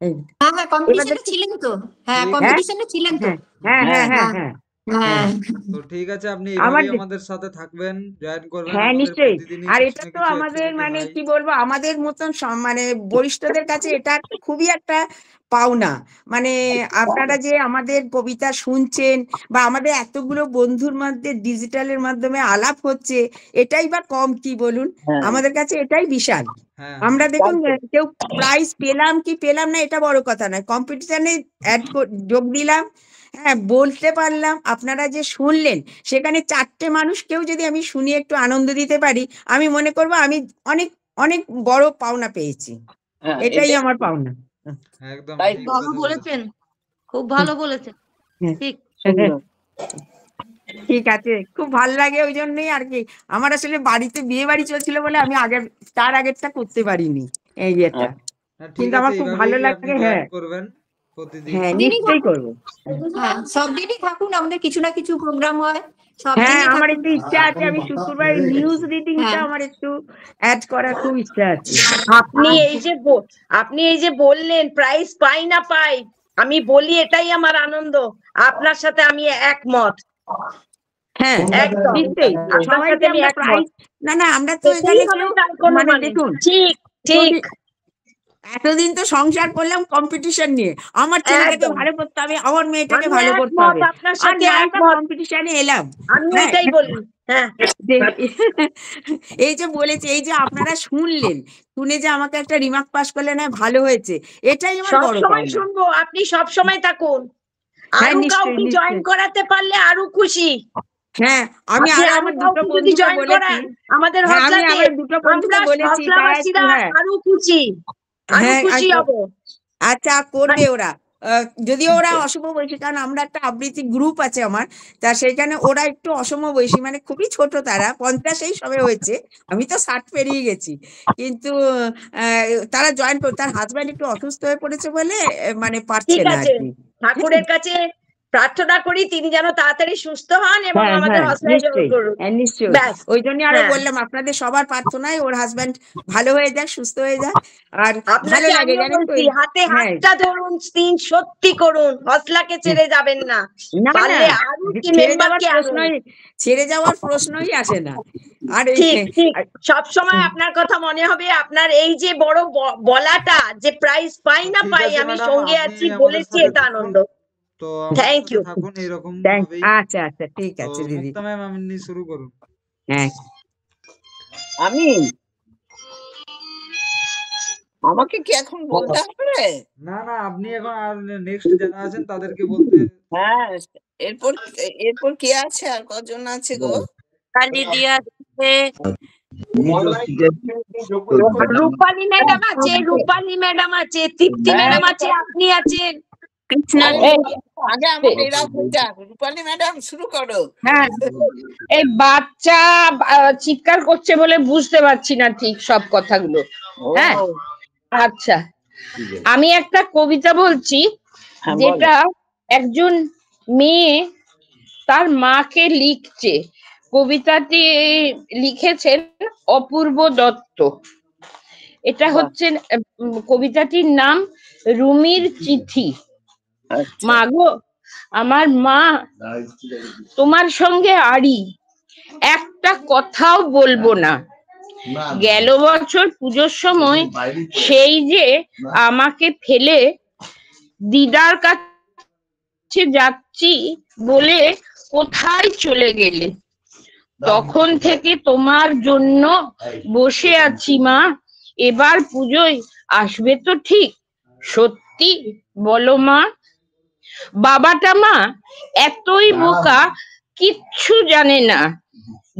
হ্যাঁ হ্যাঁ কম্পিটিশনে ছিলেন তো, হ্যাঁ কম্পিটিশনে ছিলেন তো। হ্যাঁ হ্যাঁ হ্যাঁ হ্যাঁ হ্যাঁ তো ঠিক আছে, আপনি আমার এভাবেই আমাদের সাথে থাকবেন, জয়েন করবেন হ্যাঁ আমাদের নিশ্চয়ই। প্রতিদিনই আর কিছু এটা না তো কিছু আমাদের অ্যাক্টিভিটি মানে হয়। কি বলবো, আমাদের মতন মানে বরিষ্ঠদের কাছে এটা খুবই একটা পাওনা। মানে আপনারা যে আমাদের কবিতা শুনছেন বা আমাদের এতগুলো বন্ধুর মধ্যে ডিজিটালের মাধ্যমে আলাপ হচ্ছে, এটাই বা কম কি বলুন? হ্যাঁ আমাদের কাছে এটাই বিশাল। হ্যাঁ আমরা দেখুন তাই তো। কেউ প্রাইজ পেলাম কি পেলাম না এটা বড় কথা নয়, কম্পিটিশনে যোগ দিলাম, হ্যাঁ বলতে পারলাম, আপনারা যে শুনলেন, সেখানে 4টে মানুষ কেউ যদি আমি শুনিয়ে একটু আনন্দ দিতে পারি, আমি মনে করবো আমি অনেক অনেক বড় পাওনা পেয়েছি। হ্যাঁ এটাই এটাই আমার পাওনা। একদম তাই ঠিক তো। ভালো কথা বলেছেন, খুব ভালো বলেছেন, ঠিক। সুন্দর। ঠিক আছে, খুব ভালো লাগে ওই জন্যই আর কি। আমার আসলে বাড়িতে বিয়ে বাড়ি চলছিল বলে আমি তার আগেরটা করতে পারিনি এই এটা, হ্যাঁ ঠিক কিন্তু আছে, আমার খুব ভালো এইভাবেই আপনি লাগে। জয়েন হ্যাঁ করবেন প্রতিদিন। হ্যাঁ দিনই নিশ্চয়ই থাকুন, করবো। হ্যাঁ সব দিনই থাকুন, আমাদের কিছু না কিছু প্রোগ্রাম হয়, সব হ্যাঁ দিনই আমার থাকুন। একটু ইচ্ছা আছে, আমি শুক্রবার নিউজ রিডিংটা হ্যাঁ আমার একটু অ্যাড করার খুব ইচ্ছা আছে। আপনি আর এই যে বললেন প্রাইজ পাই না পাই, আমি বলি এটাই আমার আনন্দ। আপনার সাথে আমি একমত, হ্যাঁ একদম নিশ্চয়ই আপনার সবাই সাথে যে আমি আমরা একমত। প্রাইজ, না আমরা তো পেতেই এখানে হবে, কেউ তার কোনো মানে মানে দেখুন, ঠিক ঠিক এতদিন তো সংসার করলাম কম্পিটিশন নিয়ে, আমার ছেলেটাকে একদম। ভালো করতে হবে, আমার মেয়েটাকে আমি ভালো করতে একমত, হবে, আপনার আর সাথে নাই বা একমত, কম্পিটিশনে এলাম। আমি হ্যাঁ এটাই বলি। হ্যাঁ যে এই যে বলেছে, এই যে আপনারা শুনলেন, শুনে যে আমাকে একটা রিমার্ক পাস করলেন, হ্যাঁ ভালো হয়েছে, এটাই আমার সব বড় সময় পাওনা। শুনবো, আপনি সব সময় থাকুন। হ্যাঁ আরো নিশ্চয়ই কাউকে জয়েন নিশ্চয়ই। করাতে পারলে আরো খুশি। হ্যাঁ আমি আপনি আরো আরো আমার দুটো কাউকে যদি বন্ধুকে জয়েন বলেছি। করান আমাদের হ্যাঁ আমি হসলাতে, আবার দুটো বন্ধুকে আমরা বলেছি, তারা একটু হসলাবাসীরা হ্যাঁ আরো খুশি, আরো হ্যাঁ খুশি হব। আচ্ছা করবে ওরা। যদিও ওরা অশুভ বয়সী, কারণ আমরা একটা আবৃত্তি গ্রুপ আছে আমার, তা সেইখানে ওরা একটু অসম বয়সী, মানে খুবই ছোট, তারা 50 সবে হয়েছে, আমি তো 60 পেরিয়ে গেছি, কিন্তু আহ, তারা জয়েন করে, তার হাজব্যান্ড একটু অসুস্থ হয়ে পড়েছে বলে মানে পারছে ঠিক না আর আছে, কি। ঠাকুরের কাছে প্রার্থনা করি তিনি যেন তাড়াতাড়ি সুস্থ হন এবং হ্যাঁ আমাদের হ্যাঁ হসলায় জয়েন নিশ্চয়ই, করুন। হ্যাঁ নিশ্চয়ই, ব্যাস, ওই জন্য আরো হ্যাঁ বললাম আপনাদের সবার প্রার্থনায় ওর হাজব্যান্ড ভালো হয়ে যাক, সুস্থ হয়ে যাক, আর ভালো আপনাকে লাগে আমিও জানেন তো বলছি, হাতে হ্যাঁ হাতটা ধরুন, স্ত্রীন সত্যি করুন, হসলাকে ছেড়ে যাবেন না, না পারলে আরো কি মেম্বারকে আনুন। ছেড়ে যাওয়ার প্রশ্নই আসে না। আর ঠিক ঠিক, আর- সব সময় আপনার কথা মনে হবে, আপনার এই যে বড় বলাটা যে প্রাইজ পাই না ঠিক পাই, আছে আমি ম্যাডাম, সঙ্গে আপনি আছি, আমাদের বলেছি, সাথে এটা থাকুন, আনন্দ। তো আমাদের থ্যাংক সাথে ইউ। থাকুন এরকম ভাবেই। আচ্ছা আচ্ছা ঠিক তো আছে দিদি। মুক্তা ম্যাম, আপনি শুরু করুন। হ্যাঁ আমি আমাকে কি এখন বলতে হবে? না না, আপনি এখন আর নেক্সট যারা আছেন তাদেরকে বলতে। হ্যাঁ এরপর এরপর কে আছে, আর কজন আছে গো? দিদি আছে, রূপালী ম্যাডাম আছে, রূপালী ম্যাডাম আছে, তৃপ্তি হ্যাঁ। ম্যাডাম আছে, আপনি আছেন। আগে আমাকে এরা হয়ে যাক। রূপালী ম্যাডাম শুরু করো। হ্যাঁ, এই বাচ্চা চিৎকার করছে বলে বুঝতে পারছি না ঠিক সব কথাগুলো। হ্যাঁ আচ্ছা, আমি একটা কবিতা বলছি, হ্যাঁ, যেটা একজন মেয়ে তার মাকে লিখছে। কবিতাটি লিখেছেন অপূর্ব দত্ত। এটা হচ্ছে কবিতাটির নাম রুমির চিঠি। মা গো, আমার মা তোমার সঙ্গে আড়ি, একটা কথাও বলবো না। গেল বছর পুজোর সময় সেই যে আমাকে ফেলে দিদার কাছে যাচ্ছি বলে কোথায় চলে গেলে। তখন থেকে তোমার জন্য বসে আছি মা, এবার পুজোয় আসবে তো ঠিক? সত্যি বলো মা। বাবাটা মা এতই বোকা, কিচ্ছু জানে না।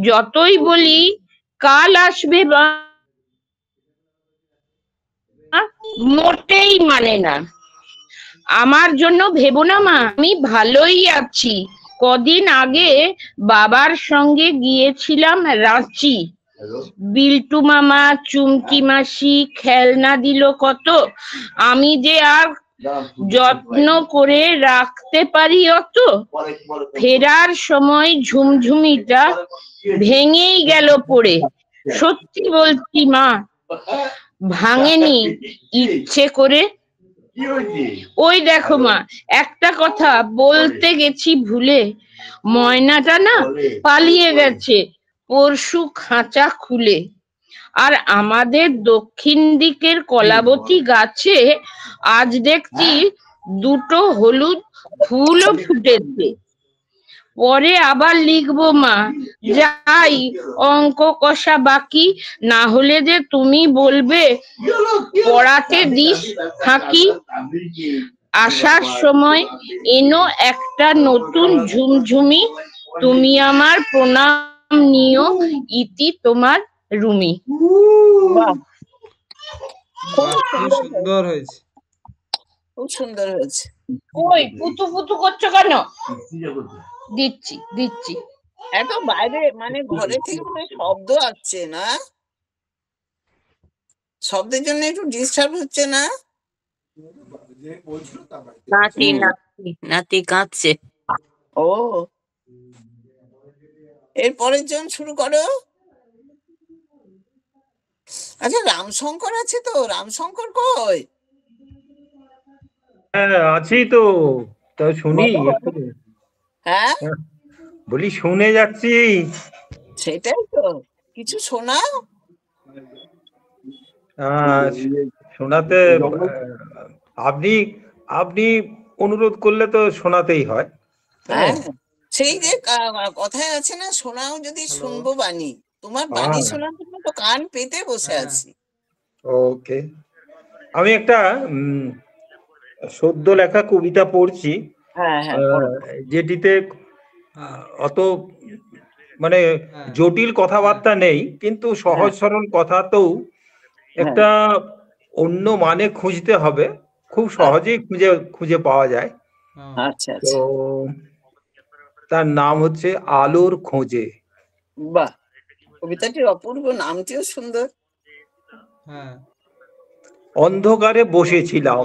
যতই বলি কাল আসবে মা, মোটেই মানে না। আমার জন্য ভেবো না মা, আমি ভালোই আছি। কদিন আগে বাবার সঙ্গে গিয়েছিলাম রাঁচি। বিল্টু মামা, চুমকি মাসি খেলনা দিল কত, আমি যে আর যত্ন করে রাখতে পারি অত। ফেরার সময় ঝুমঝুমিটা ভেঙেই গেল পড়ে। সত্যি বলছি মা, ভাঙেনি ইচ্ছে করে। ওই দেখো মা, একটা কথা বলতে গেছি ভুলে, ময়নাটা না পালিয়ে গেছে পরশু খাঁচা খুলে। আর আমাদের দক্ষিণ দিকের কলাবতী গাছে আজ দেখছি দুটো হলুদ ফুলও ফুটেছে। পরে আবার লিখবো মা, যাই অঙ্ক কষা বাকি, না হলে যে তুমি বলবে পড়াতে দিস ফাঁকি। আসার সময় এনো একটা নতুন ঝুমঝুমি, তুমি আমার প্রণাম নিও, ইতি তোমার রুমি। বাহ, খুব বাহ, কি সুন্দর হয়েছে, সুন্দর হয়েছে। খুব সুন্দর হয়েছে। ওই পুতু পুতু করছো কেন? দিচ্ছি দিচ্ছি। এত বাইরে মানে ঘরে থেকে মনে হয় শব্দ আসছে না? শব্দের জন্য একটু ডিস্টার্ব হচ্ছে না? নাতি নাতি নাতি কাঁদছে। ও, এর পরের জন শুরু করো। আচ্ছা, রামশঙ্কর আছে তো? রামশঙ্কর কই? হ্যাঁ আছি তো, তা শুনি একটু। হ্যাঁ, বলি শুনে যাচ্ছি। সেটাই তো, কিছু শোনাও। শোনাতে আপনি আপনি অনুরোধ করলে তো শোনাতেই হয়। হ্যাঁ, সেই যে কথায় আছে না, শোনাও যদি শুনবো বাণী। তোমার বাণী শোনার জন্য তো কান পেতে বসে আছি। ওকে, আমি একটা সদ্য লেখা কবিতা পড়ছি, যেটিতে অত মানে জটিল কথাবার্তা নেই, কিন্তু সহজ সরল কথাতেও একটা অন্য মানে খুঁজতে হবে, খুব সহজেই খুঁজে পাওয়া যায়। আচ্ছা, তো তার নাম হচ্ছে আলোর খোঁজে। বাহ, কবিতাটির অপূর্ব, নামটিও সুন্দর। অন্ধকারে বসেছিলাম,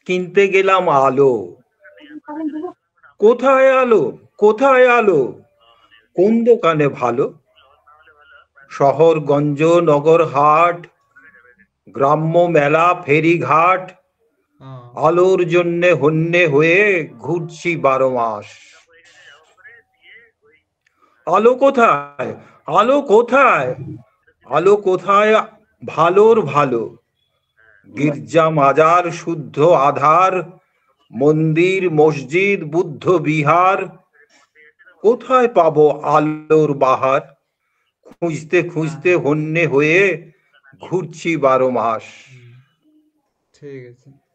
কিনতে গেলাম আলো। কোথায় আলো, কোথায় আলো, কোন দোকানে ভালো? শহরগঞ্জ, নগর হাট, গ্রাম্য মেলা, ফেরিঘাট, আলোর জন্যে হন্যে হয়ে ঘুরছি 12 মাস। আলো কোথায়, আলো কোথায়, আলো কোথায় ভালোর ভালো? গির্জা মাজার, শুদ্ধ আধার, মন্দির মসজিদ, বুদ্ধ বিহার, কোথায় পাবো আলোর বাহার? খুঁজতে খুঁজতে হন্যে হয়ে ঘুরছি 12 মাস।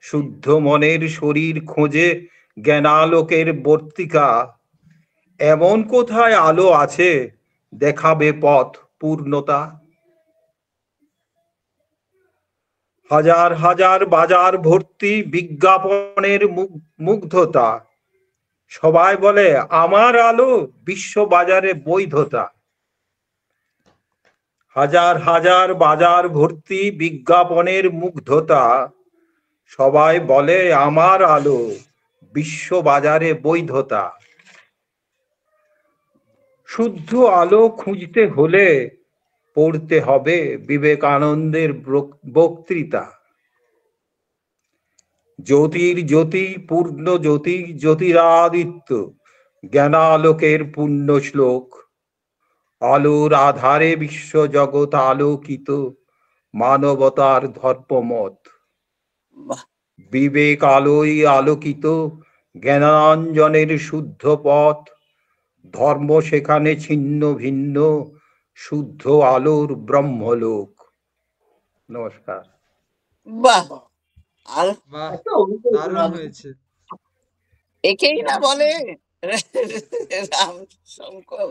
শুদ্ধ মনের শরীর খোঁজে জ্ঞানালোকের বর্তিকা, এমন কোথায় আলো আছে দেখাবে পথ পূর্ণতা? হাজার হাজার বাজার ভর্তি বিজ্ঞাপনের মুগ্ধতা, সবাই বলে আমার আলো বিশ্ব বাজারে বৈধতা। হাজার হাজার বাজার ভর্তি বিজ্ঞাপনের মুগ্ধতা, সবাই বলে আমার আলো বিশ্ব বাজারে বৈধতা। শুদ্ধ আলো খুঁজতে হলে পড়তে হবে বিবেকানন্দের বক্তৃতা। জ্যোতির জ্যোতি পূর্ণ জ্যোতি, জ্যোতিরাদিত্য জ্ঞানালোকের পূর্ণ শ্লোক। আলোর আধারে বিশ্ব জগৎ আলোকিত, মানবতার ধর্মমত। বিবেক আলোয় আলোকিত, জ্ঞানাঞ্জনের শুদ্ধ পথ। ধর্ম সেখানে ছিন্ন ভিন্ন, শুদ্ধ আলোর ব্রহ্মলোক। নমস্কার। বাহ, দারুণ হয়েছে। একেই না বলে রামশঙ্কর।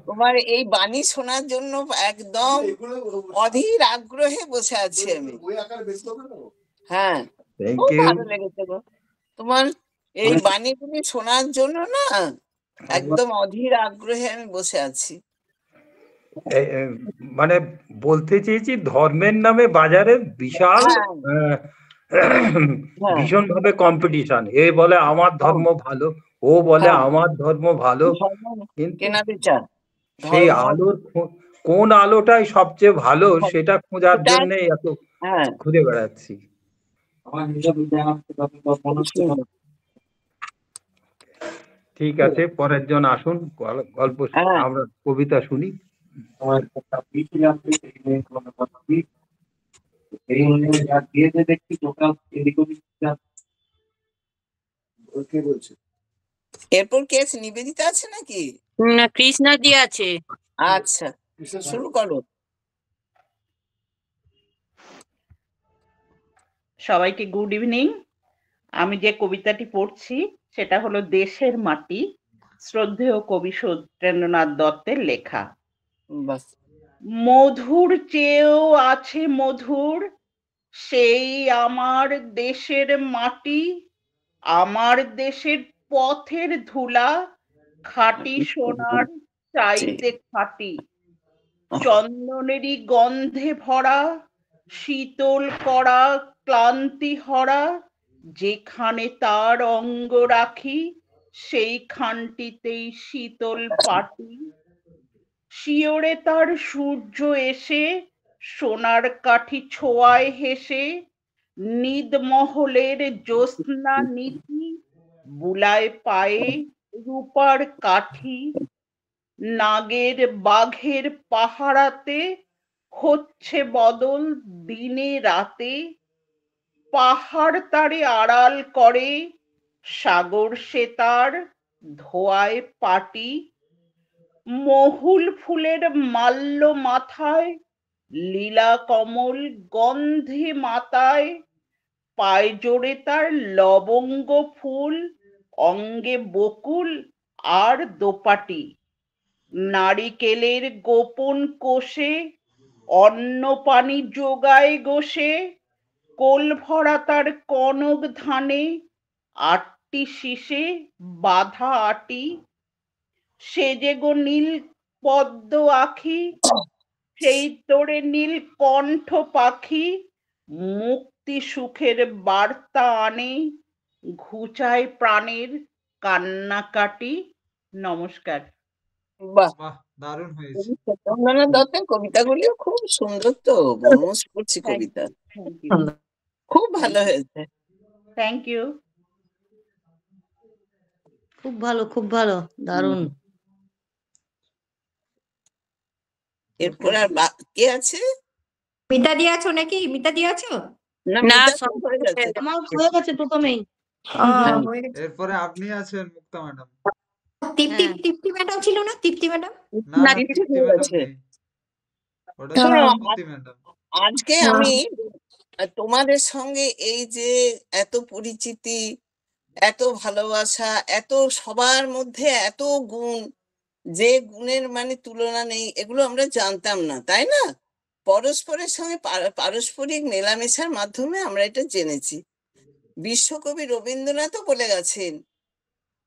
তোমার এই বাণী শোনার জন্য একদম অধীর আগ্রহে বসে আছি আমি। হ্যাঁ, খুব ভালো লেগেছে গো। তোমার এই বাণীগুলি শোনার জন্য না একদম অধীর আগ্রহে আমি বসে আছি। মানে বলতে চেয়েছি, ধর্মের নামে বাজারে বিশাল ভীষণ ভাবে কম্পিটিশন। এ বলে আমার ধর্ম ভালো, ও বলে আমার ধর্ম ভালো, কিন্তু সেই আলোর কোন আলোটাই সবচেয়ে ভালো সেটা খোঁজার জন্য এত ঘুরে বেড়াচ্ছি। ঠিক আছে, পরের জন আসুন, গল্প আমরা কবিতা শুনি। এরপর কে আছে? নিবেদিতা আছে নাকি? না, কৃষ্ণা দি আছে। আচ্ছা, শুরু করো। সবাইকে গুড ইভিনিং। আমি যে কবিতাটি পড়ছি সেটা হলো দেশের মাটি, শ্রদ্ধেয় কবি সত্যেন্দ্রনাথ দত্তের লেখা। মধুর চেয়েও আছে মধুর সেই আমার দেশের মাটি, আমার দেশের পথের ধুলা খাঁটি সোনার চাইতে খাঁটি, চন্দনেরই গন্ধে ভরা শীতল করা ক্লান্তি হরা, যেখানে তার অঙ্গ রাখি সেই খানটিতেই শীতল পাটি, শিওরে তার সূর্য এসে সোনার কাঠি ছোঁয়ায় হেসে, নিদ মহলের জ্যোৎস্না নীতি বুলায় পায়ে রূপার কাঠি, নাগের বাঘের পাহারাতে হচ্ছে বদল দিনে রাতে, পাহাড় তারে আড়াল করে সাগর সে তার ধোয়ায় পাটি, মহুল ফুলের মাল্য মাথায় লীলা কমল গন্ধে মাতায়, পায়ে জোড়ে তার লবঙ্গ ফুল অঙ্গে বকুল আর দোপাটি, নারিকেলের গোপন কোষে অন্ন পানি যোগায় গোষে, কোল ভরা তার কনক ধানে আটটি শীষে বাঁধা আটি, সে যে গো নীল পদ্ম আখি সেই তোরে নীল কণ্ঠ পাখি, মুক্তি সুখের বার্তা আনে ঘুচায় প্রাণের কান্নাকাটি। নমস্কার। বাহ, দারুণ হয়েছে। সত্যেন্দ্রনাথ দত্তের কবিতাগুলিও খুব সুন্দর, তো বনস্পর্শী কবিতা, খুব ভালো হয়েছে। Thank you. খুব ভালো, খুব ভালো, দারুণ। এরপর আর কে আছে? মিতা দি আছো নাকি? মিতা দি আছো? না, আমার হয়ে গেছে প্রথমেই। এরপরে আপনি আছেন মুক্তা ম্যাডাম। তৃপ্তি ম্যাডাম ছিল না? তৃপ্তি ম্যাডাম না, তৃপ্তি ম্যাডাম নেই, ওটা শ্রাবন্তী ম্যাডাম। আজকে আমি তোমাদের সঙ্গে এই যে এত পরিচিতি, এত ভালোবাসা, এত সবার মধ্যে এত গুণ, যে গুণের মানে তুলনা নেই, এগুলো আমরা জানতাম না, তাই না? পরস্পরের সঙ্গে পারস্পরিক মেলামেশার মাধ্যমে আমরা এটা জেনেছি। বিশ্বকবি রবীন্দ্রনাথও বলে গেছেন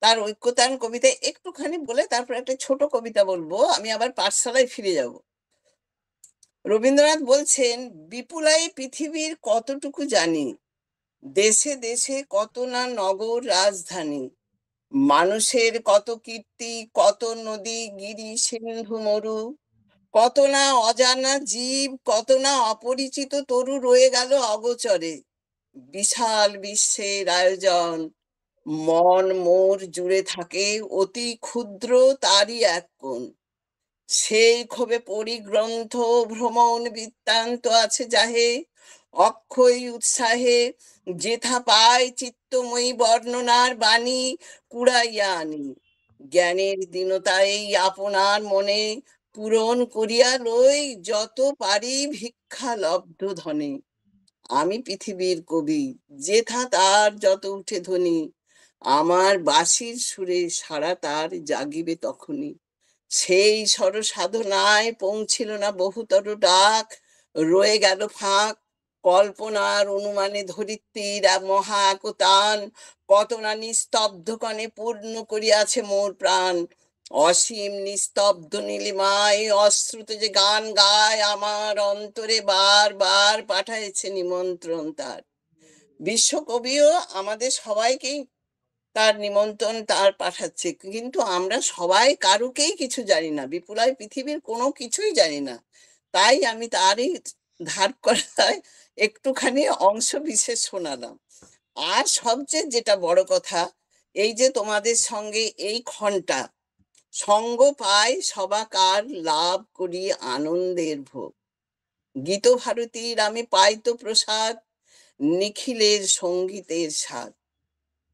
তার ঐক্যতান কবিতায়, একটুখানি বলে তারপর একটা ছোট কবিতা বলবো, আমি আবার পাঠশালায় ফিরে যাব। রবীন্দ্রনাথ বলছেন, বিপুলাই পৃথিবীর কতটুকু জানি, দেশে দেশে কত না নগর রাজধানী, মানুষের কত কীর্তি, কত নদী গিরি সিন্ধু মরু, কত না অজানা জীব, কত না অপরিচিত তরু রয়ে গেল অগোচরে, বিশাল বিশ্বের আয়োজন মন মোর জুড়ে থাকে অতি ক্ষুদ্র তারই এক কোণ, সেই ক্ষোভে পরিগ্রন্থ ভ্রমণ বৃত্তান্ত আছে যাহে, অক্ষয় উৎসাহে যেথা পায় চিত্তময়ী বর্ণনার বাণী কুড়াইয়া আনি, জ্ঞানের দীনতায় আপনার মনে পূরণ করিয়া লই যত পারি ভিক্ষা লব্ধ ধনে, আমি পৃথিবীর কবি যেথা তার যত উঠে ধ্বনি, আমার বাঁশির সুরে সারা তার জাগিবে তখনই, সেই সরসাধনায় পৌঁছিল না বহুতর ডাক, রয়ে গেল ফাঁক কল্পনার অনুমানে ধরিত্রীর মহাকতান, কত না নিস্তব্ধ কণে পূর্ণ করিয়াছে মোর প্রাণ, অসীম নিস্তব্ধ নীলিমায় অশ্রুত যে গান গায় আমার অন্তরে বার বার পাঠাইছে নিমন্ত্রণ তার। বিশ্বকবিও আমাদের সবাইকেই তার নিমন্ত্রণ তার পাঠাচ্ছে, কিন্তু আমরা সবাই কারুকেই কিছু জানি না, বিপুলাই পৃথিবীর কোনো কিছুই জানি না। তাই আমি তারই ধার করায় একটুখানি অংশ বিশেষ শোনালাম। আর সবচেয়ে যেটা বড় কথা, এই যে তোমাদের সঙ্গে এই ক্ষণটা, সঙ্গ পাই সবাকার লাভ করি আনন্দের ভোগ, গীত ভারতীর আমি পাই তো প্রসাদ, নিখিলের সঙ্গীতের স্বাদ।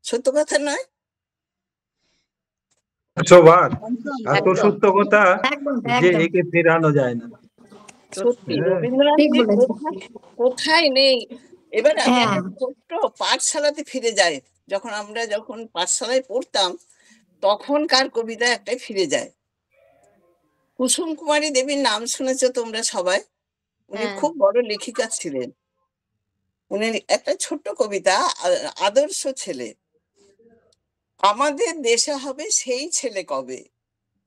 সত্য কথা নয়? এত সত্য কথা যে একে ফেরানো যায় না। সত্যি রবীন্দ্রনাথ কোথায় নেই। এবার আমি একটা ছোট্ট পাঠশালাতে ফিরে যাই, যখন পাঠশালায় পড়তাম তখনকার কবিতা একটা ফিরে যায়। কুসুম কুমারী দেবীর নাম শুনেছো তোমরা সবাই? উনি খুব বড় লেখিকা ছিলেন। উনি একটা ছোট্ট কবিতা, আদর্শ ছেলে। আমাদের দেশে হবে সেই ছেলে কবে,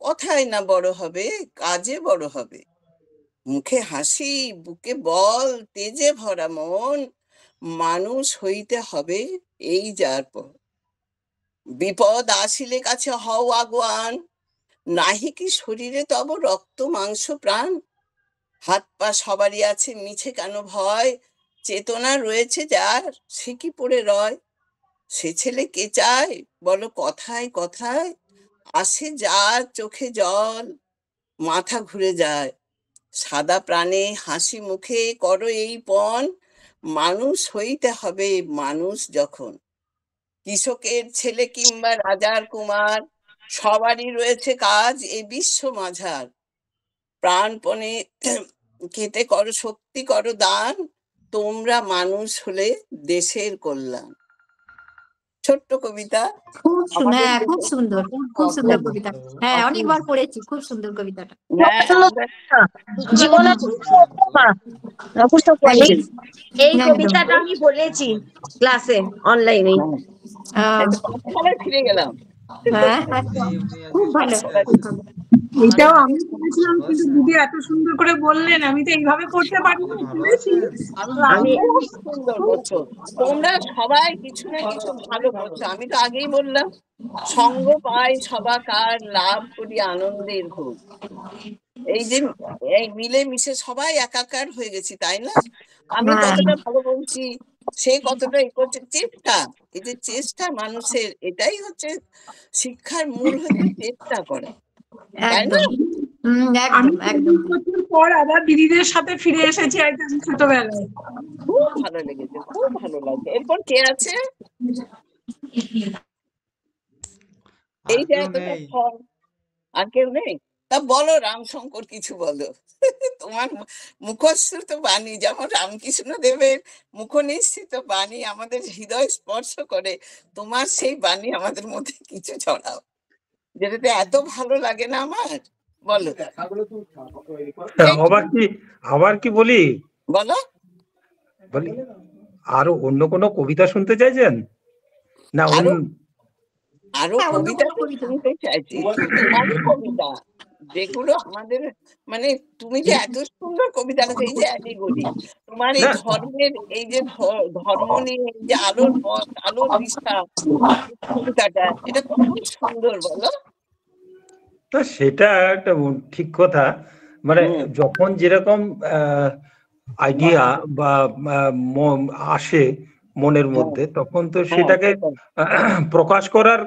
কথায় না বড় হবে কাজে বড় হবে, মুখে হাসি বুকে বল তেজে ভরা মন, মানুষ হইতে হবে এই যার পর, বিপদ আসিলে কাছে হও আগুয়ান, নাহি কি শরীরে তব রক্ত মাংস প্রাণ, হাত পা সবারই আছে মিছে কেন ভয়, চেতনা রয়েছে যার সে কি পড়ে রয়, সে ছেলে কে চায় বলো কথায় কথায়, আসে যার চোখে জল মাথা ঘুরে যায়, সাদা প্রাণে হাসি মুখে করো এই পণ, মানুষ হইতে হবে মানুষ যখন, কৃষকের ছেলে কিংবা রাজার কুমার, সবারই রয়েছে কাজ এ বিশ্ব মাঝার, প্রাণপণে খেতে করো শক্তি করো দান, তোমরা মানুষ হলে দেশের কল্যাণ। ছোট্ট কবিতা, খুব সুন্দর কবিতা। হ্যাঁ, অনেকবার পড়েছি, খুব সুন্দর কবিতাটা। এই কবিতাটা আমি বলেছি ক্লাসে অনলাইনে। ফিরে গেলাম। খুব ভালো। এটাও আমি পড়েছিলাম, কিন্তু দিদি এত সুন্দর করে বললেন, আমি তো এইভাবে পড়তে পারি না। সুন্দর করছো তোমরা সবাই, কিছু না কিছু ভালো করছো। আমি তো আগেই বললাম, সঙ্গ পাই সবাকার লাভ করি আনন্দের ভোগ। এই যে এই মিলে মিশে সবাই একাকার হয়ে গেছি, তাই না? আমি কতটা ভালো বলছি, সে কতটা এ করছে, চেষ্টা। এই যে চেষ্টা মানুষের, এটাই হচ্ছে শিক্ষার মূল, হচ্ছে চেষ্টা করা, তাই না? পর আবার দিদিদের সাথে ফিরে এসেছি একদম ছোটবেলায়। খুব ভালো লেগেছে, খুব ভালো লাগছে। এরপর কে আছে? এই যে এতটা ফল, আর কেউ নেই? তা বলো রামশঙ্কর, কিছু বলো। তোমার মুখস্থ বাণী যেমন রামকৃষ্ণ দেবের মুখনিসৃত বাণী আমাদের হৃদয় স্পর্শ করে, তোমার সেই বাণী আমাদের মধ্যে কিছু ছড়াও, যেটাতে এত ভালো লাগে না আমার। বলো। আবার কি বলি? বলো। আরো অন্য কোনো কবিতা শুনতে চাইছেন না? আরো কবিতা শুনতে চাইছি, তোমারই কবিতা যেগুলো আমাদের, মানে তুমি যে এত সুন্দর কবিতা আছে, এই যে অ্যালিগরি, তোমার এই ধর্মের, এই যে ধর্ম নিয়ে এই যে আলোর পথ আলোর দিশা কবিতাটা, এটা কত সুন্দর বলো তো। সেটা একটা ঠিক কথা, মানে যখন যেরকম আইডিয়া বা আসে মনের মধ্যে, তখন তো সেটাকে প্রকাশ করার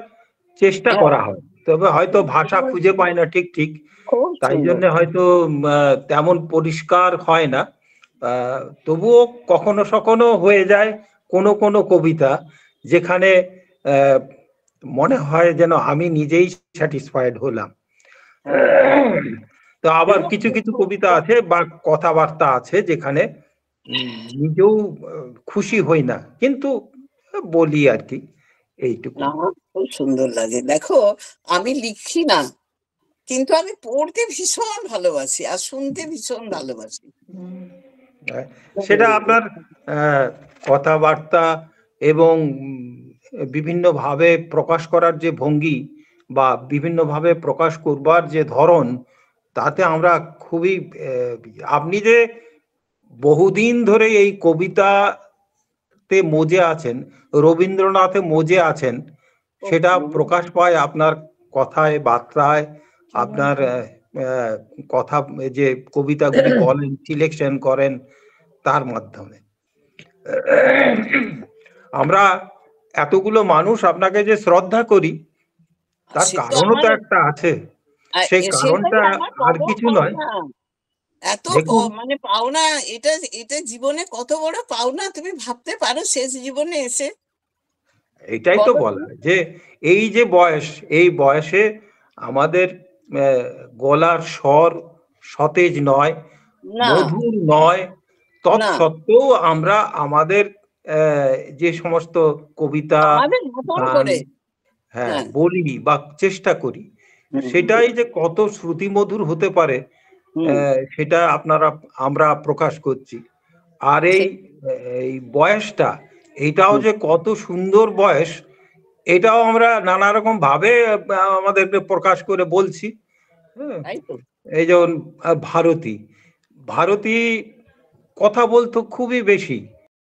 চেষ্টা করা হয়। তবে হয়তো ভাষা খুঁজে পায় না ঠিক ঠিক, তাই জন্য হয়তো তেমন পরিষ্কার হয় না। তবুও কখনো কখনো হয়ে যায় কোনো কোনো কবিতা, যেখানে মনে হয় যেন আমি নিজেই স্যাটিসফাইড হলাম। তো আবার কিছু কিছু কবিতা আছে বা কথাবার্তা আছে যেখানে নিজেও খুশি হই না, কিন্তু বলি আর কি, এইটুকু। খুব সুন্দর লাগে। দেখো, আমি লিখি না, কিন্তু আমি পড়তে ভীষণ ভালোবাসি আর শুনতে ভীষণ ভালোবাসি। সেটা আপনার কথাবার্তা এবং বিভিন্ন ভাবে প্রকাশ করার যে ভঙ্গি বা বিভিন্ন ভাবে প্রকাশ করবার যে ধরন, তাতে আমরা খুবই, আপনি যে বহুদিন ধরে এই কবিতাতে মজে আছেন, রবীন্দ্রনাথে মজে আছেন, সেটা প্রকাশ পায় আপনার কথায় বার্তায়, আপনার কথা যে কবিতাগুলি বলেন, সিলেকশন করেন, তার মাধ্যমে। আমরা এতগুলো মানুষ আপনাকে যে শ্রদ্ধা করি তার কারণও তো একটা আছে, সেই কারণটা আর কিছু নয়। এত মানে পাওনা, এটা এটা জীবনে কত বড় পাওনা তুমি ভাবতে পারো শেষ জীবনে এসে। এটাই তো বলা যে এই যে বয়স, এই বয়সে আমাদের গলার স্বর সতেজ নয়, মধুর নয়, তৎসত্ত্বেও আমরা আমাদের যে সমস্ত কবিতা হ্যাঁ বলি বা চেষ্টা করি, সেটাই যে কত শ্রুতিমধুর হতে পারে সেটা আমরা প্রকাশ করছি। আর এই বয়সটা, এইটাও যে কত সুন্দর বয়স, এটাও আমরা নানা রকম ভাবে আমাদেরকে প্রকাশ করে বলছি। এই যেমন ভারতী কথা বলতো খুবই বেশি,